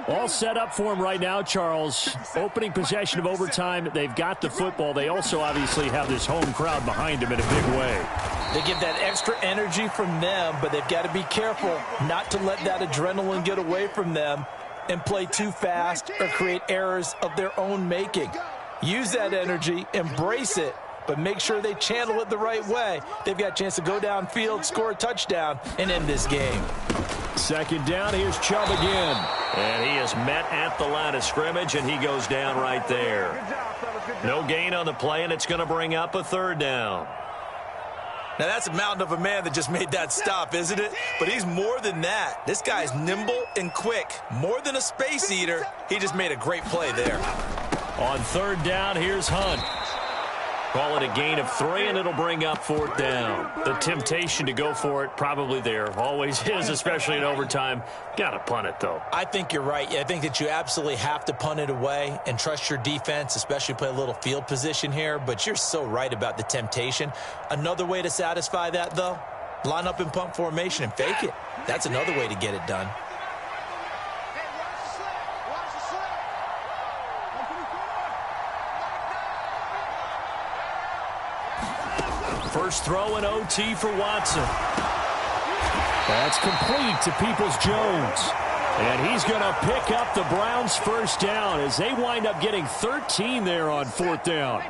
All set up for him right now, Charles. Opening possession of overtime. They've got the football. They also obviously have this home crowd behind them in a big way. They get that extra energy from them, but they've got to be careful not to let that adrenaline get away from them and play too fast or create errors of their own making. Use that energy, embrace it, but make sure they channel it the right way. They've got a chance to go downfield, score a touchdown, and end this game. Second down, here's Chubb again. And he is met at the line of scrimmage, and he goes down right there. No gain on the play, and it's going to bring up a third down. Now, that's a mountain of a man that just made that stop, isn't it? But he's more than that. This guy's nimble and quick. More than a space eater. He just made a great play there. On third down, here's Hunt. Call it a gain of 3, and it'll bring up fourth down. The temptation to go for it probably there. Always is, especially in overtime. Got to punt it, though. I think you're right. I think that you absolutely have to punt it away and trust your defense, especially play a little field position here. But you're so right about the temptation. Another way to satisfy that, though, line up in punt formation and fake it. That's another way to get it done. First throw in OT for Watson. That's complete to Peoples-Jones. And he's going to pick up the Browns' first down as they wind up getting 13 there on fourth down.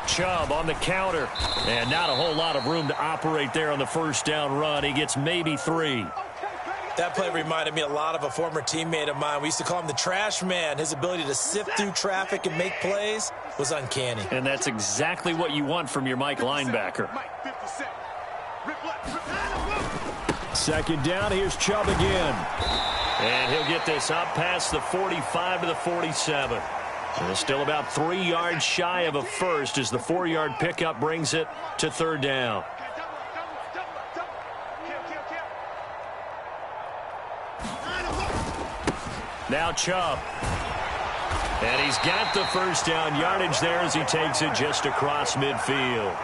Chubb on the counter. And not a whole lot of room to operate there on the first down run. He gets maybe 3. That play reminded me a lot of a former teammate of mine. We used to call him the trash man. His ability to sift through traffic and make plays was uncanny. And that's exactly what you want from your Mike linebacker. Second down, here's Chubb again. And he'll get this up past the 45 to the 47. And it's still about 3 yards shy of a first as the 4-yard pickup brings it to third down. Now Chubb. And he's got the first down yardage there as he takes it just across midfield.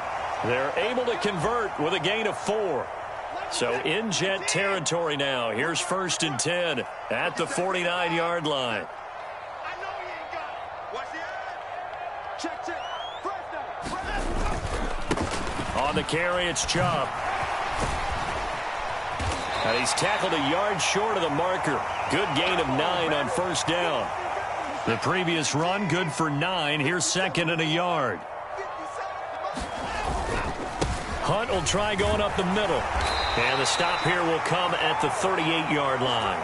They're able to convert with a gain of 4. So in Jet territory now. Here's first and 10 at the 49-yard line. On the carry, it's Chubb. And he's tackled a yard short of the marker. Good gain of 9 on first down. The previous run, good for 9. Here's second and a yard. Hunt will try going up the middle. And the stop here will come at the 38-yard line.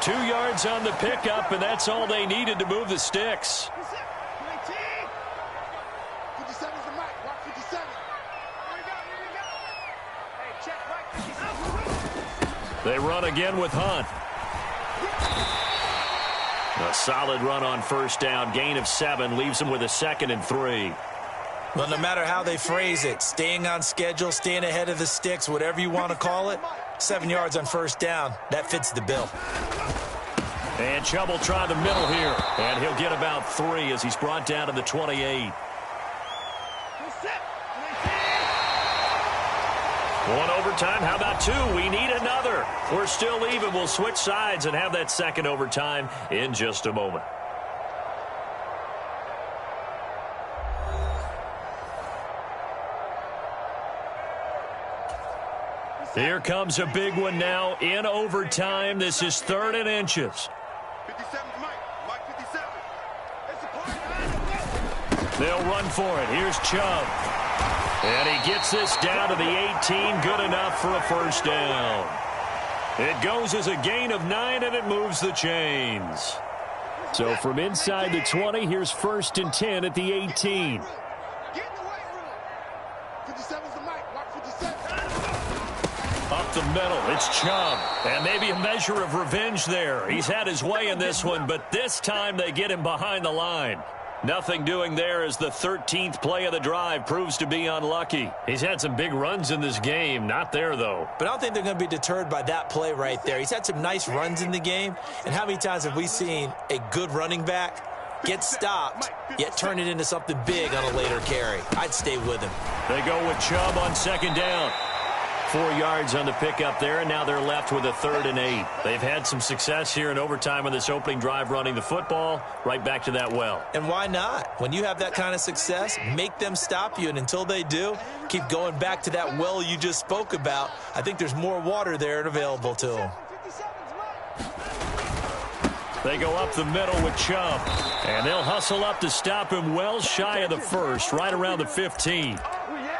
2 yards on the pickup, and that's all they needed to move the sticks. They run again with Hunt. A solid run on first down. Gain of 7 leaves them with a 2nd and 3. Well, no matter how they phrase it, staying on schedule, staying ahead of the sticks, whatever you want to call it, 7 yards on first down, that fits the bill. And Chubb will try the middle here. And he'll get about 3 as he's brought down to the 28. One overtime. How about 2? We need another. We're still even. We'll switch sides and have that second overtime in just a moment. Here comes a big one now in overtime. This is 3rd and inches. 57, Mike 57. They'll run for it. Here's Chubb. And he gets this down to the 18. Good enough for a first down. It goes as a gain of 9, and it moves the chains. So from inside the 20, here's 1st and 10 at the 18. Get in the weight room. 57's the Mike 57. Up the middle, it's Chubb. And maybe a measure of revenge there. He's had his way in this one, but this time they get him behind the line. Nothing doing there as the 13th play of the drive proves to be unlucky. He's had some big runs in this game. Not there, though. But I don't think they're going to be deterred by that play right there. He's had some nice runs in the game. And how many times have we seen a good running back get stopped, yet turn it into something big on a later carry? I'd stay with him. They go with Chubb on 2nd down. 4 yards on the pickup there, and now they're left with a 3rd and 8. They've had some success here in overtime on this opening drive running the football. Right back to that well. And why not? When you have that kind of success, make them stop you, and until they do, keep going back to that well you just spoke about. I think there's more water there and available to them. They go up the middle with Chubb, and they'll hustle up to stop him well shy of the 1st, right around the 15.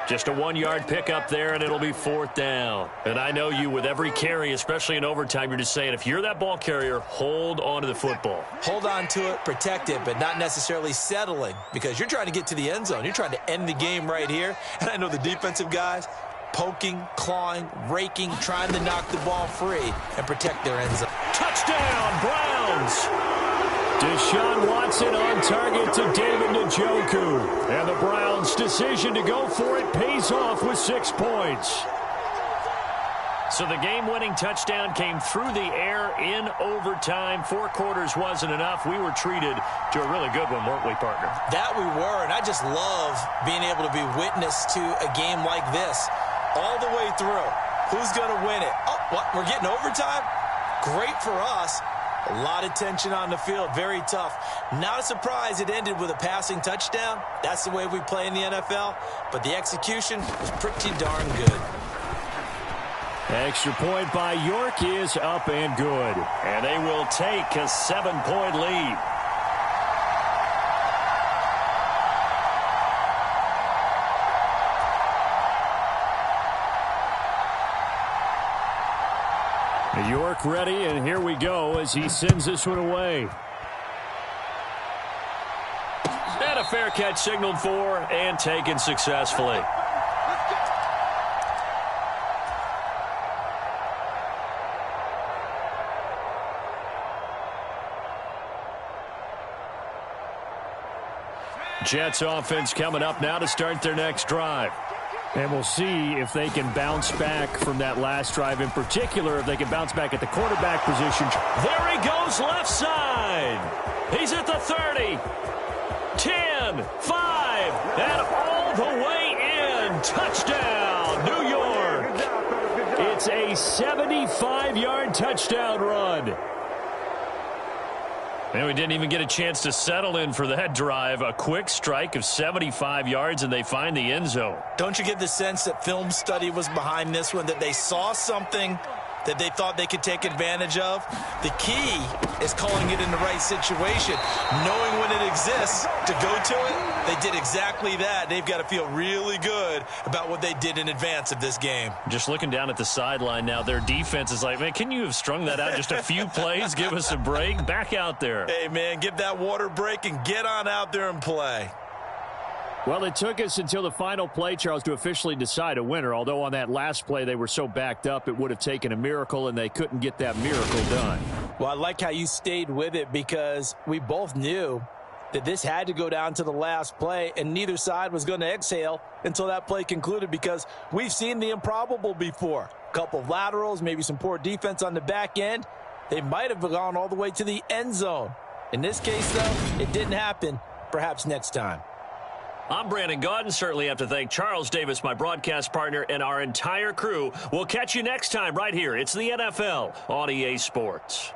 Just a 1-yard pickup there, and it'll be 4th down. And I know you, with every carry, especially in overtime, you're just saying, if you're that ball carrier, hold on to the football. Hold on to it, protect it, but not necessarily settling, because you're trying to get to the end zone. You're trying to end the game right here. And I know the defensive guys, poking, clawing, raking, trying to knock the ball free and protect their end zone. Touchdown, Browns! Deshaun Watson on target to David Njoku. And the Browns' decision to go for it pays off with 6 points. So the game-winning touchdown came through the air in overtime. 4 quarters wasn't enough. We were treated to a really good one, weren't we, partner? That we were, and I just love being able to be witness to a game like this all the way through. Who's going to win it? Oh, what? We're getting overtime? Great for us. A lot of tension on the field. Very tough. Not a surprise it ended with a passing touchdown. That's the way we play in the NFL. But the execution was pretty darn good. Extra point by York is up and good. And they will take a 7-point lead. York ready, and here we go as he sends this one away. And a fair catch signaled for and taken successfully. Jets offense coming up now to start their next drive. And we'll see if they can bounce back from that last drive, in particular, if they can bounce back at the quarterback position. There he goes, left side. He's at the 30, 10, 5, and all the way in. Touchdown, New York. It's a 75-yard touchdown run. And we didn't even get a chance to settle in for that drive. A quick strike of 75 yards, and they find the end zone. Don't you get the sense that film study was behind this one, that they saw something that they thought they could take advantage of. The key is calling it in the right situation, knowing when it exists to go to it. They did exactly that. They've got to feel really good about what they did in advance of this game. Just looking down at the sideline now, their defense is like, man, can you have strung that out just a few plays? Give us a break. Back out there. Hey, man, give that water break and get on out there and play. Well, it took us until the final play, Charles, to officially decide a winner, although on that last play they were so backed up it would have taken a miracle, and they couldn't get that miracle done. Well, I like how you stayed with it because we both knew that this had to go down to the last play, and neither side was going to exhale until that play concluded because we've seen the improbable before. A couple of laterals, maybe some poor defense on the back end. They might have gone all the way to the end zone. In this case, though, it didn't happen. Perhaps next time. I'm Brandon Gaudin. Certainly have to thank Charles Davis, my broadcast partner, and our entire crew. We'll catch you next time right here. It's the NFL on EA Sports.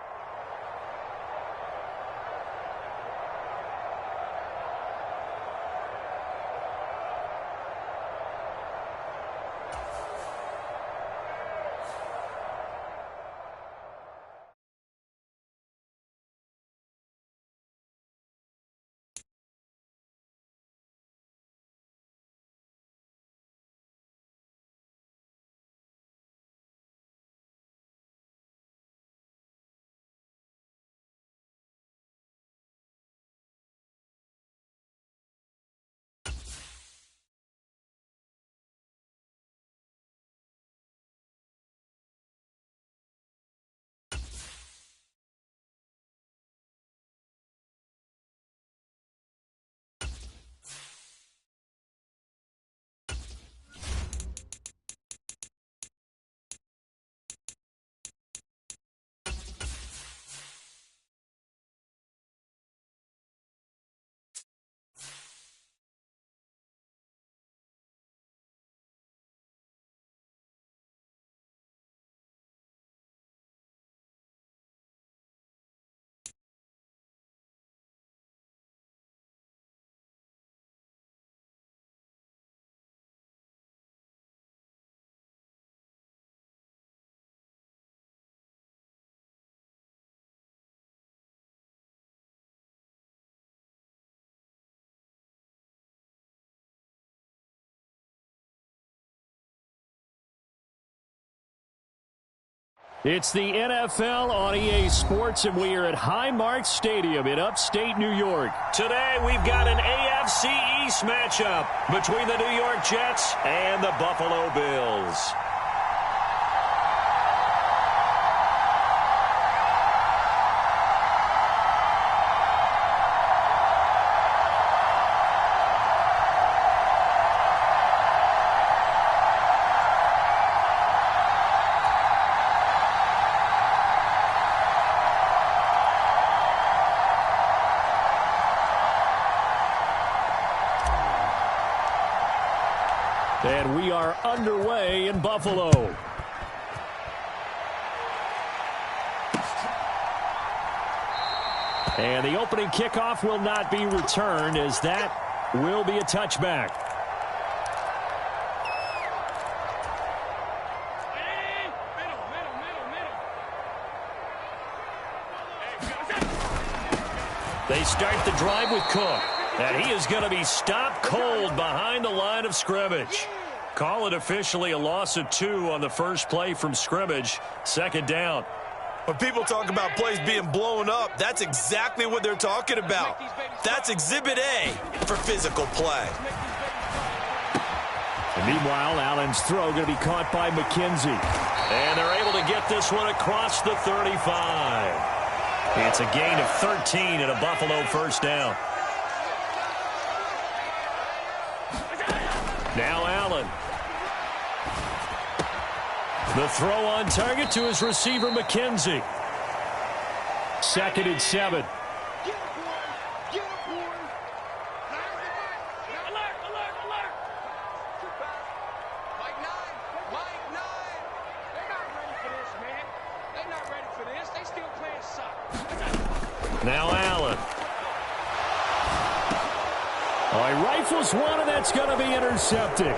It's the NFL on EA Sports, and we are at Highmark Stadium in upstate New York. Today, we've got an AFC East matchup between the New York Jets and the Buffalo Bills. And we are underway in Buffalo. And the opening kickoff will not be returned, as that will be a touchback. They start the drive with Cook. And he is going to be stopped cold behind the line of scrimmage. Call it officially a loss of 2 on the first play from scrimmage. Second down. When people talk about plays being blown up, that's exactly what they're talking about. That's Exhibit A for physical play. And meanwhile, Allen's throw going to be caught by McKenzie. And they're able to get this one across the 35. It's a gain of 13 and a Buffalo first down. Now Allen. The throw on target to his receiver, McKenzie. 2nd and 7. Now Allen. Oh, he rifles one, and that's going to be intercepted.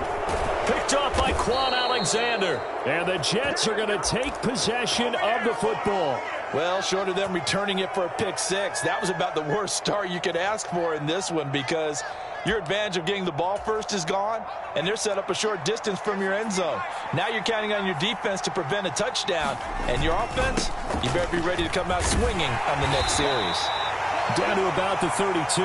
Picked off by Quan Alexander. And the Jets are going to take possession of the football. Well, short of them returning it for a pick six, that was about the worst start you could ask for in this one, because your advantage of getting the ball first is gone, and they're set up a short distance from your end zone. Now you're counting on your defense to prevent a touchdown, and your offense, you better be ready to come out swinging on the next series. Down to about the 32.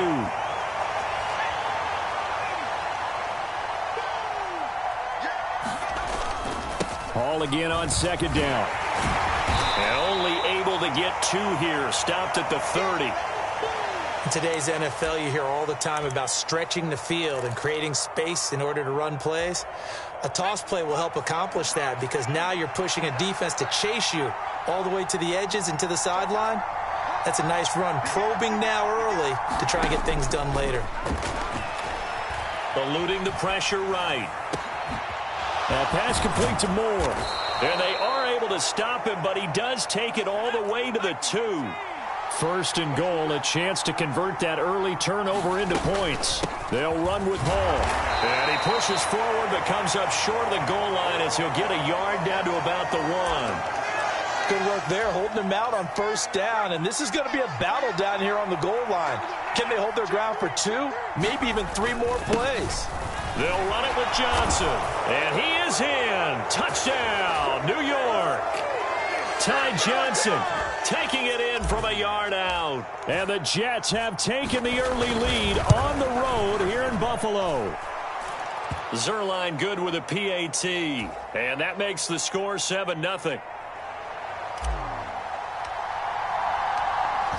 Hall again on second down. And only able to get two here. Stopped at the 30. In today's NFL, you hear all the time about stretching the field and creating space in order to run plays. A toss play will help accomplish that, because now you're pushing a defense to chase you all the way to the edges and to the sideline. That's a nice run, probing now early to try and get things done later. Eluding the pressure right. That pass complete to Moore. And they are able to stop him, but he does take it all the way to the 2. First and goal, a chance to convert that early turnover into points. They'll run with Hall. And he pushes forward, but comes up short of the goal line as he'll get a yard down to about the 1. Good work there, holding them out on first down, and this is going to be a battle down here on the goal line. Can they hold their ground for 2, maybe even 3 more plays? They'll run it with Johnson, and he is in. Touchdown, New York. Ty Johnson taking it in from a yard out. And the Jets have taken the early lead on the road here in Buffalo. Zerline good with a PAT, and that makes the score 7-0.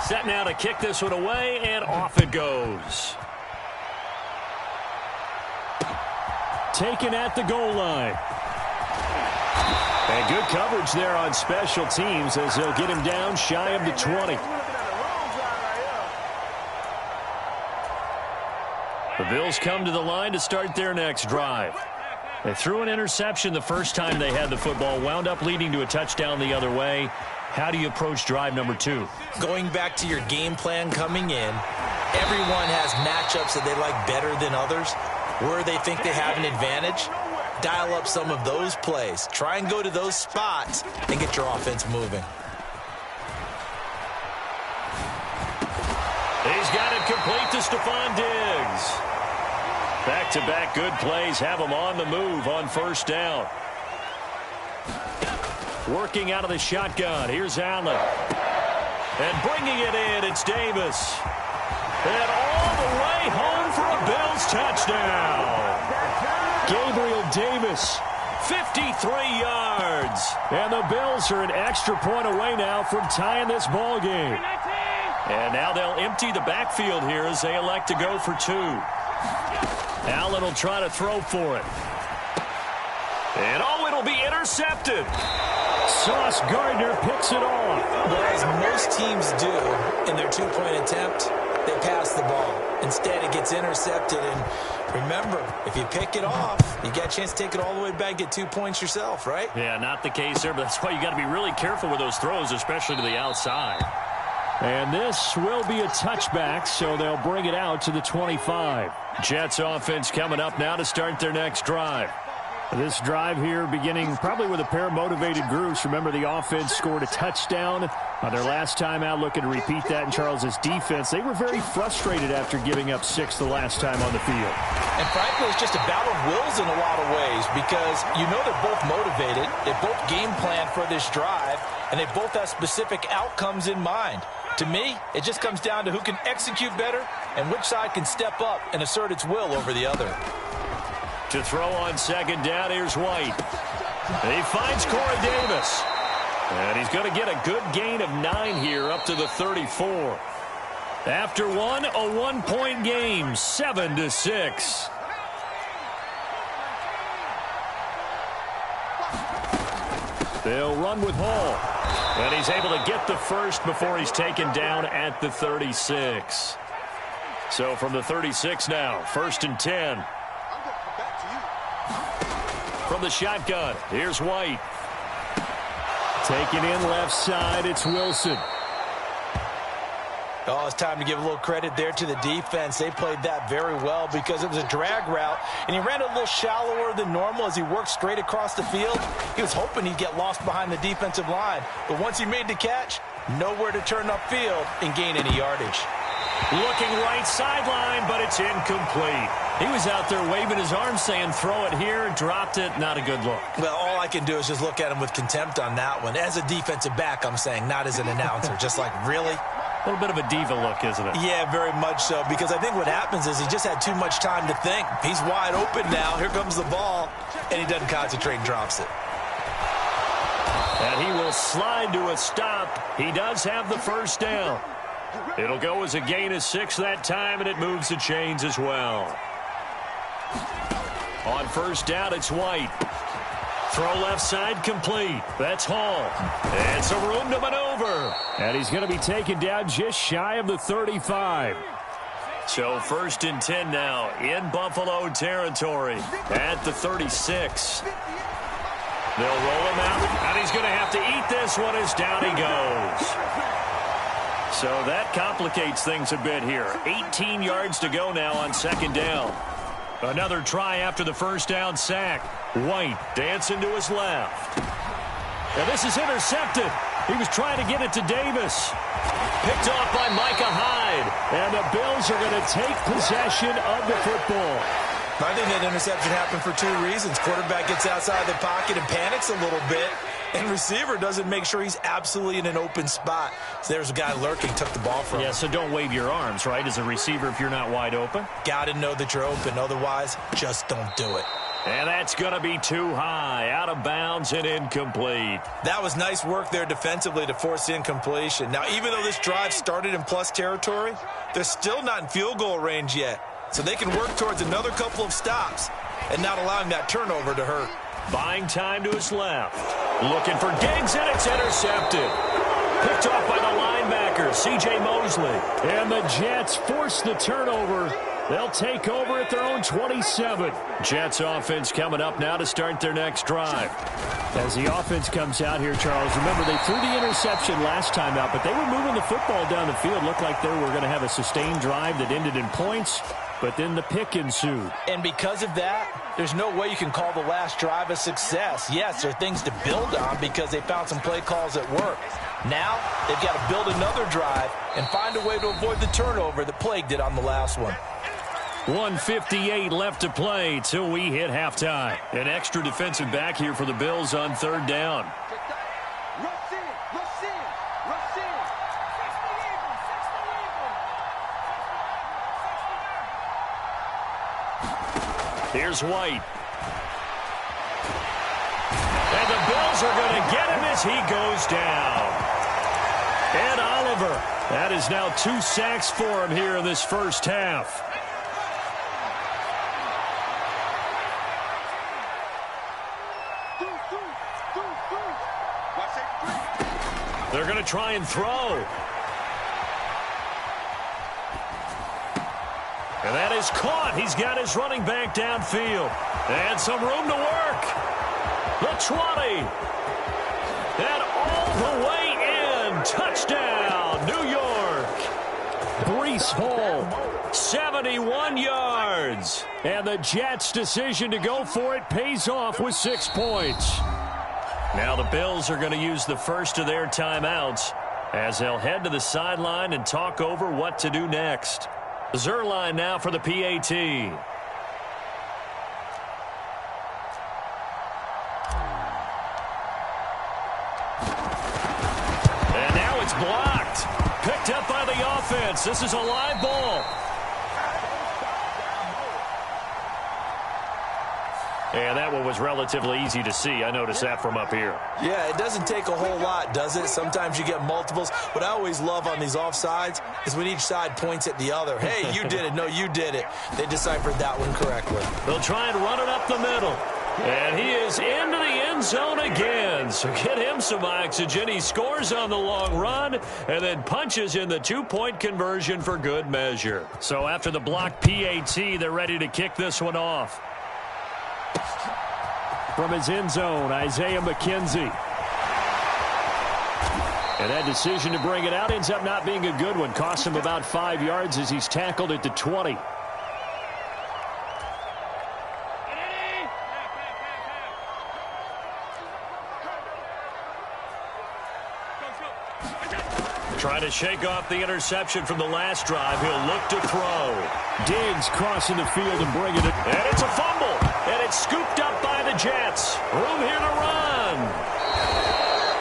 Set now to kick this one away, and off it goes. Taken at the goal line. And good coverage there on special teams as they'll get him down shy of the 20. The Bills come to the line to start their next drive. They threw an interception the first time they had the football, wound up leading to a touchdown the other way. How do you approach drive number 2? Going back to your game plan coming in, everyone has matchups that they like better than others, where they think they have an advantage. Dial up some of those plays. Try and go to those spots and get your offense moving. He's got it complete to Stephon Diggs. Back-to-back good plays have him on the move on first down. Working out of the shotgun. Here's Allen. And bringing it in, it's Davis. And all the way home for a Bills touchdown. Gabriel Davis, 53 yards. And the Bills are an extra point away now from tying this ball game. And now they'll empty the backfield here as they elect to go for 2. Allen will try to throw for it. And it'll be intercepted. Sauce Gardner picks it off. Well, as most teams do in their 2-point attempt, they pass the ball. Instead, it gets intercepted. And remember, if you pick it off, you got a chance to take it all the way back, get 2 points yourself, right? Yeah, not the case there, but that's why you got to be really careful with those throws, especially to the outside. And this will be a touchback, so they'll bring it out to the 25. Jets offense coming up now to start their next drive. This drive here beginning probably with a pair of motivated groups. Remember, the offense scored a touchdown on their last time out, looking to repeat that in Charles's defense. They were very frustrated after giving up 6 the last time on the field. And frankly, it's just a battle of wills in a lot of ways, because you know they're both motivated. They both game plan for this drive, and they both have specific outcomes in mind. To me, it just comes down to who can execute better and which side can step up and assert its will over the other. To throw on second down, here's White. And he finds Corey Davis. And he's going to get a good gain of 9 here up to the 34. After one, a 1-point game, 7-6. They'll run with Hall. And he's able to get the first before he's taken down at the 36. So from the 36 now, 1st and 10. From the shotgun, here's White. Taken in left side, it's Wilson. Oh, it's time to give a little credit there to the defense. They played that very well because it was a drag route, and he ran a little shallower than normal as he worked straight across the field. He was hoping he'd get lost behind the defensive line, but once he made the catch, nowhere to turn upfield and gain any yardage. Looking right sideline, but it's incomplete. He was out there waving his arms saying, throw it here, dropped it. Not a good look. Well, all I can do is just look at him with contempt on that one. As a defensive back, I'm saying, not as an announcer. Just like, really? A little bit of a diva look, isn't it? Yeah, very much so, because I think what happens is he just had too much time to think. He's wide open now. Here comes the ball, and he doesn't concentrate and drops it. And he will slide to a stop. He does have the first down. It'll go as a gain of 6 that time, and it moves the chains as well. On first down, it's White. Throw left side complete. That's Hall. And some room to maneuver. And he's going to be taken down just shy of the 35. So first and 10 now in Buffalo territory at the 36. They'll roll him out, and he's going to have to eat this one as down he goes. So that complicates things a bit here. 18 yards to go now on second down. Another try after the first down sack. White dancing to his left. And this is intercepted. He was trying to get it to Davis. Picked off by Micah Hyde. And the Bills are going to take possession of the football. I think that interception happened for 2 reasons. Quarterback gets outside the pocket and panics a little bit. And receiver doesn't make sure he's absolutely in an open spot. So there's a guy lurking, took the ball from him. Yeah, so don't wave your arms, right, as a receiver if you're not wide open. Got to know that you're open. Otherwise, just don't do it. And that's going to be too high, out of bounds and incomplete. That was nice work there defensively to force the incompletion. Now, even though this drive started in plus territory, they're still not in field goal range yet. So they can work towards another couple of stops and not allowing that turnover to hurt. Buying time to his left. Looking for Diggs, and it's intercepted. Picked off by the linebacker, C.J. Mosley. And the Jets force the turnover. They'll take over at their own 27. Jets offense coming up now to start their next drive. As the offense comes out here, Charles, remember they threw the interception last time out, but they were moving the football down the field. Looked like they were going to have a sustained drive that ended in points, but then the pick ensued. And because of that, there's no way you can call the last drive a success. Yes, there are things to build on because they found some play calls that work. Now, they've got to build another drive and find a way to avoid the turnover that plagued it on the last one. 1:58 left to play till we hit halftime. An extra defensive back here for the Bills on third down. Here's White. And the Bills are going to get him as he goes down. And Oliver. That is now 2 sacks for him here in this first half. They're going to try and throw. And that is caught. He's got his running back downfield. And some room to work. The 20. And all the way in. Touchdown, New York. Breece Hall, 71 yards. And the Jets' decision to go for it pays off with 6 points. Now the Bills are going to use the first of their timeouts as they'll head to the sideline and talk over what to do next. Zerline now for the PAT. And now it's blocked. Picked up by the offense. This is a live ball. And that one was relatively easy to see. I noticed that from up here. Yeah, it doesn't take a whole lot, does it? Sometimes you get multiples. What I always love on these offsides is when each side points at the other. Hey, you did it. No, you did it. They deciphered that one correctly. They'll try and run it up the middle. And he is into the end zone again. So get him some oxygen. He scores on the long run and then punches in the 2-point conversion for good measure. So after the block PAT, they're ready to kick this one off. From his end zone, Isaiah McKenzie. And that decision to bring it out ends up not being a good one. Costs him about 5 yards as he's tackled at the 20. Trying to shake off the interception from the last drive. He'll look to throw. Diggs crossing the field and bringing it. And it's a fumble. And it's scooped up by the Jets. Room here to run.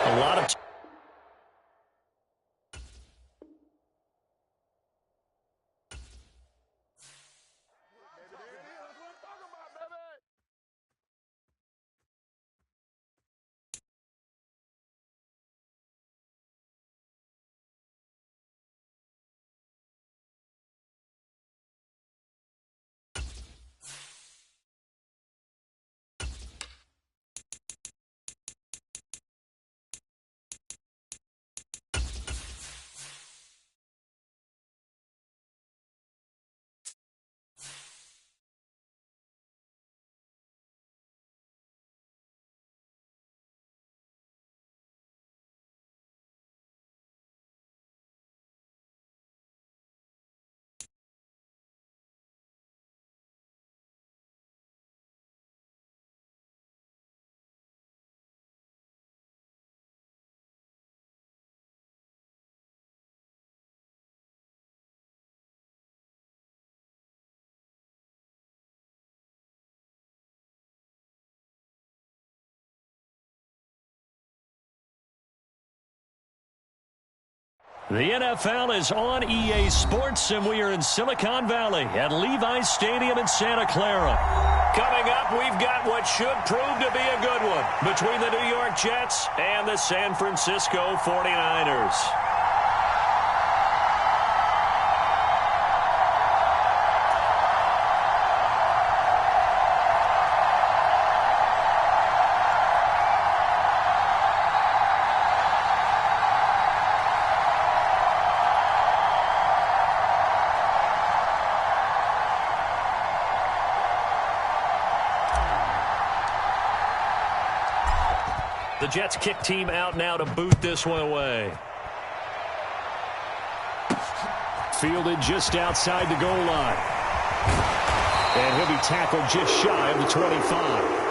A lot of... The NFL is on EA Sports, and we are in Silicon Valley at Levi's Stadium in Santa Clara. Coming up, we've got what should prove to be a good one between the New York Jets and the San Francisco 49ers. The Jets kick team out now to boot this one away. Fielded just outside the goal line. And he'll be tackled just shy of the 25.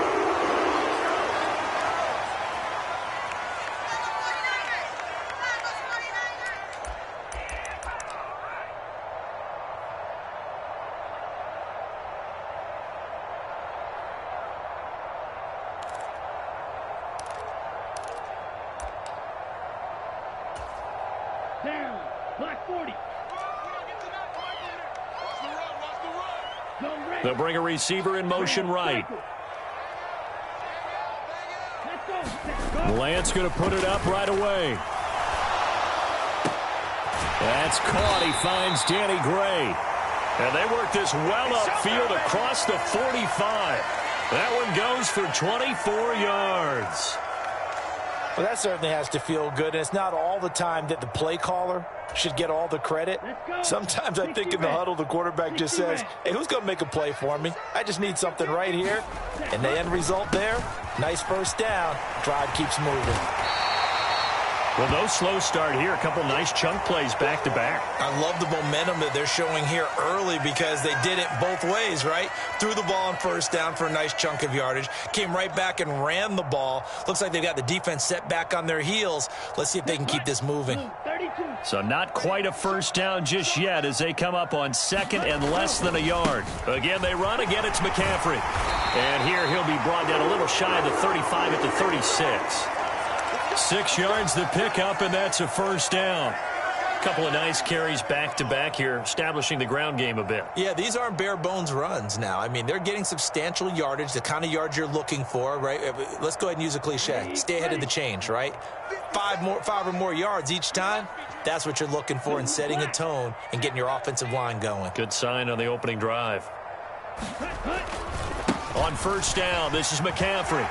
They'll bring a receiver in motion right. Lance going to put it up right away. That's caught. He finds Danny Gray. And they work this well upfield across the 45. That one goes for 24 yards. Well, that certainly has to feel good. And it's not all the time that the play caller should get all the credit. Sometimes I think in the huddle, the quarterback just says, hey, who's going to make a play for me? I just need something right here. And the end result there, nice first down. Drive keeps moving. Well, no slow start here. A couple nice chunk plays back-to-back. I love the momentum that they're showing here early because they did it both ways, right? Threw the ball on first down for a nice chunk of yardage. Came right back and ran the ball. Looks like they've got the defense set back on their heels. Let's see if they can keep this moving. So not quite a first down just yet as they come up on second and less than a yard. Again, they run. Again, it's McCaffrey. And here he'll be brought down a little shy of the 35 at the 36. 6 yards the pickup, and that's a first down. A couple of nice carries back-to-back here, establishing the ground game a bit. Yeah, these aren't bare-bones runs now. I mean, they're getting substantial yardage, the kind of yards you're looking for, right? Let's go ahead and use a cliche. Stay ahead of the change, right? 5 or more yards each time. That's what you're looking for in setting a tone and getting your offensive line going. Good sign on the opening drive. On first down, this is McCaffrey.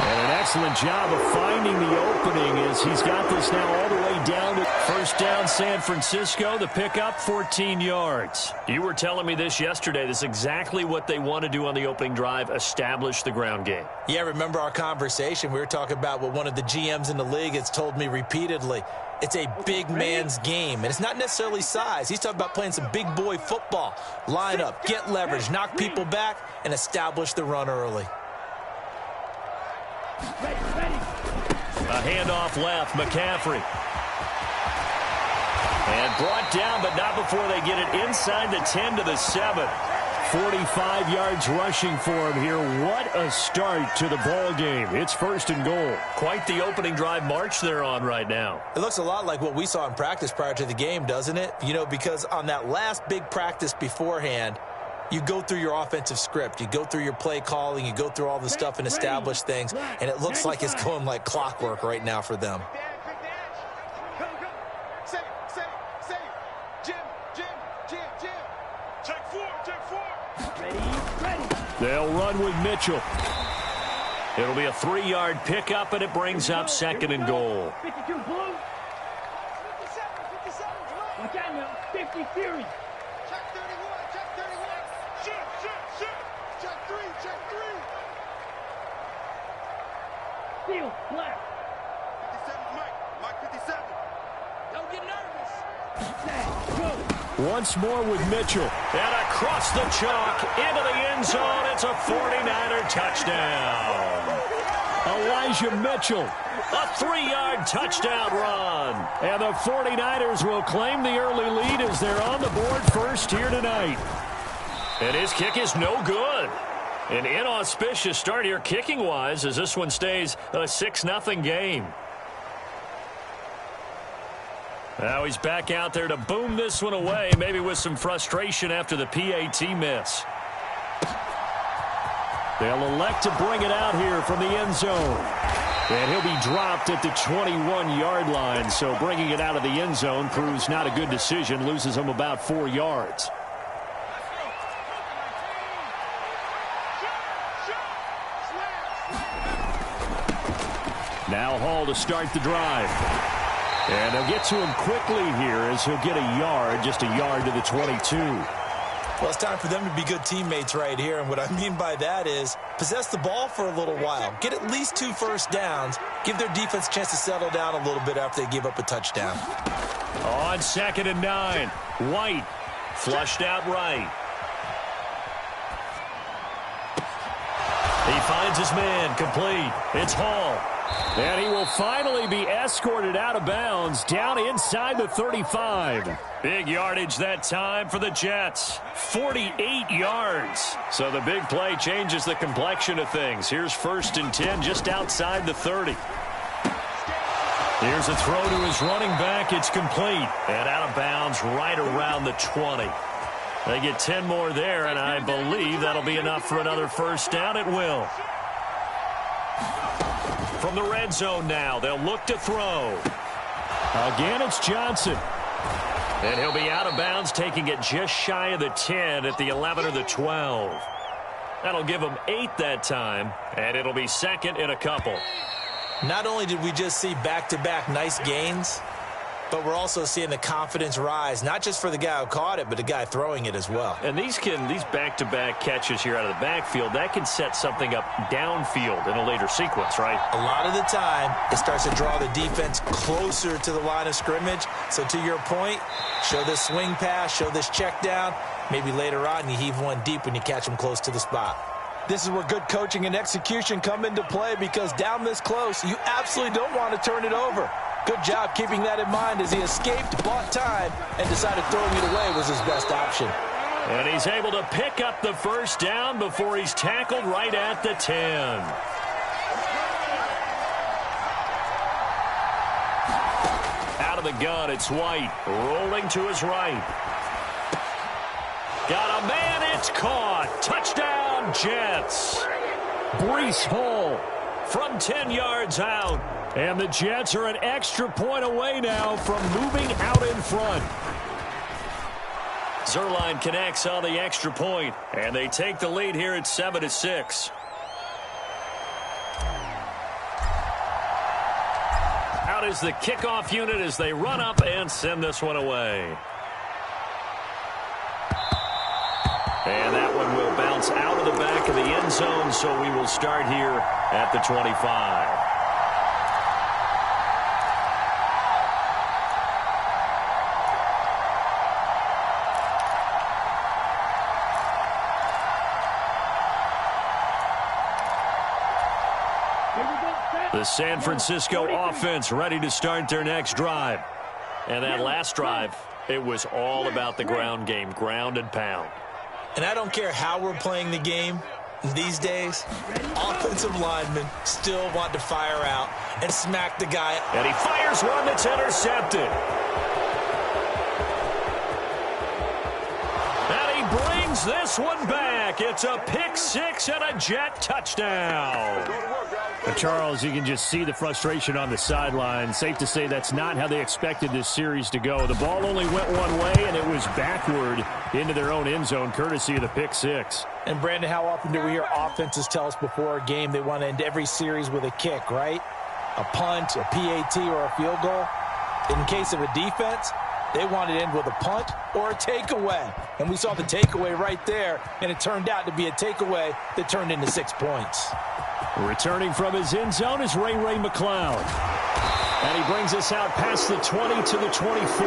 And an excellent job of finding the opening as he's got this now all the way down to first down San Francisco. The pickup, 14 yards. You were telling me this yesterday. This is exactly what they want to do on the opening drive, establish the ground game. Yeah, remember our conversation? We were talking about what one of the GMs in the league has told me repeatedly. It's a big man's game, and it's not necessarily size. He's talking about playing some big boy football. Line up, get leverage, knock people back, and establish the run early. A handoff left, McCaffrey. And brought down, but not before they get it inside the 10 to the 7. 45 yards rushing for him here. What a start to the ball game. It's first and goal. Quite the opening drive march they're on right now. It looks a lot like what we saw in practice prior to the game, doesn't it? You know, because on that last big practice beforehand, you go through your offensive script. You go through your play calling. You go through all the stuff and establish things. And it looks like it's going like clockwork right now for them. They'll run with Mitchell. It'll be a 3-yard pickup, and it brings up second and goal. 52 blue. 57. Watch out now. 50 Fury. Check 31. Check 31. Check 3. Check 3. Steel. Black. 57 Mike 57. Don't get nervous. Go. Once more with Mitchell. And across the chalk into the end zone. It's a 49er touchdown. Elijah Mitchell. A 3-yard touchdown run. And the 49ers will claim the early lead as they're on the board first here tonight. And his kick is no good. An inauspicious start here kicking-wise as this one stays a 6-0 game. Now he's back out there to boom this one away, maybe with some frustration after the PAT miss. They'll elect to bring it out here from the end zone. And he'll be dropped at the 21-yard line, so bringing it out of the end zone proves not a good decision, loses him about 4 yards. Now Hall to start the drive. And they'll get to him quickly here as he'll get a yard, just a yard to the 22. Well, it's time for them to be good teammates right here. And what I mean by that is possess the ball for a little while. Get at least 2 first downs. Give their defense a chance to settle down a little bit after they give up a touchdown. On 2nd and 9, White flushed out right. He finds his man, complete. It's Hall. And he will finally be escorted out of bounds down inside the 35. Big yardage that time for the Jets. 48 yards. So the big play changes the complexion of things. Here's 1st and 10 just outside the 30. Here's a throw to his running back. It's complete. And out of bounds right around the 20. They get 10 more there, and I believe that'll be enough for another first down. It will. From the red zone now, they'll look to throw. Again, it's Johnson. And he'll be out of bounds, taking it just shy of the 10 at the 11 or the 12. That'll give him 8 that time, and it'll be 2nd and a couple. Not only did we just see back-to-back nice gains, but we're also seeing the confidence rise, not just for the guy who caught it, but the guy throwing it as well. And these back-to-back catches here out of the backfield, that can set something up downfield in a later sequence, right? A lot of the time, it starts to draw the defense closer to the line of scrimmage. So to your point, show this swing pass, show this check down. Maybe later on you heave one deep when you catch them close to the spot. This is where good coaching and execution come into play, because down this close, you absolutely don't want to turn it over. Good job keeping that in mind as he escaped, bought time, and decided throwing it away was his best option. And he's able to pick up the first down before he's tackled right at the 10. Out of the gun, it's White, rolling to his right. Got a man, it's caught. Touchdown, Jets. Breece Hall from 10 yards out. And the Jets are an extra point away now from moving out in front. Zerline connects on the extra point, and they take the lead here at 7-6. out is the kickoff unit as they run up and send this one away. And that one will bounce out of the back of the end zone, so we will start here at the 25. The San Francisco offense ready to start their next drive. And that last drive, it was all about the ground game, ground and pound. And I don't care how we're playing the game these days, offensive linemen still want to fire out and smack the guy. And he fires one that's intercepted. And he brings this one back. It's a pick six and a Jet touchdown. Charles, you can just see the frustration on the sideline. Safe to say that's not how they expected this series to go. The ball only went one way, and it was backward into their own end zone, courtesy of the pick six. And, Brandon, how often do we hear offenses tell us before a game they want to end every series with a kick, right? A punt, a PAT, or a field goal. In case of a defense, they want it to end with a punt or a takeaway. And we saw the takeaway right there, and it turned out to be a takeaway that turned into 6 points. Returning from his end zone is Ray McCloud. And he brings us out past the 20 to the 24.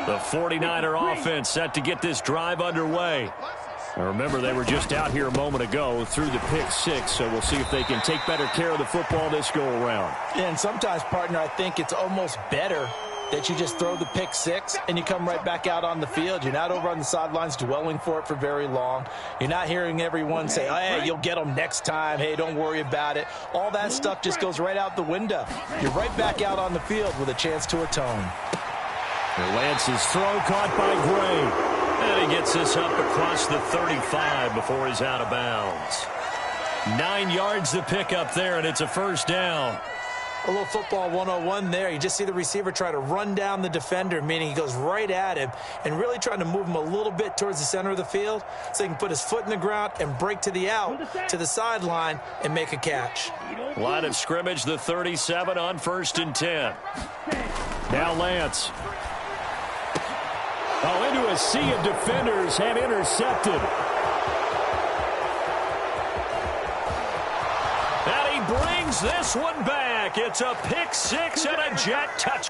The 49er offense set to get this drive underway. Now remember, they were just out here a moment ago through the pick six, so we'll see if they can take better care of the football this go-around. Yeah, and sometimes, partner, I think it's almost better that you just throw the pick six and you come right back out on the field. You're not over on the sidelines dwelling for it for very long. You're not hearing everyone say, oh, hey, you'll get them next time. Hey, don't worry about it. All that stuff just goes right out the window. You're right back out on the field with a chance to atone. Lance's throw caught by Gray. And he gets this up across the 35 before he's out of bounds. 9 yards to pick up there, and it's a first down. A little football 101 there. You just see the receiver try to run down the defender, meaning he goes right at him and really trying to move him a little bit towards the center of the field so he can put his foot in the ground and break to the out, to the sideline, and make a catch. Line of scrimmage, the 37 on 1st and 10. Now Lance. Oh, into a sea of defenders and intercepted. And he brings this one back. It's a pick six and a Jet touch.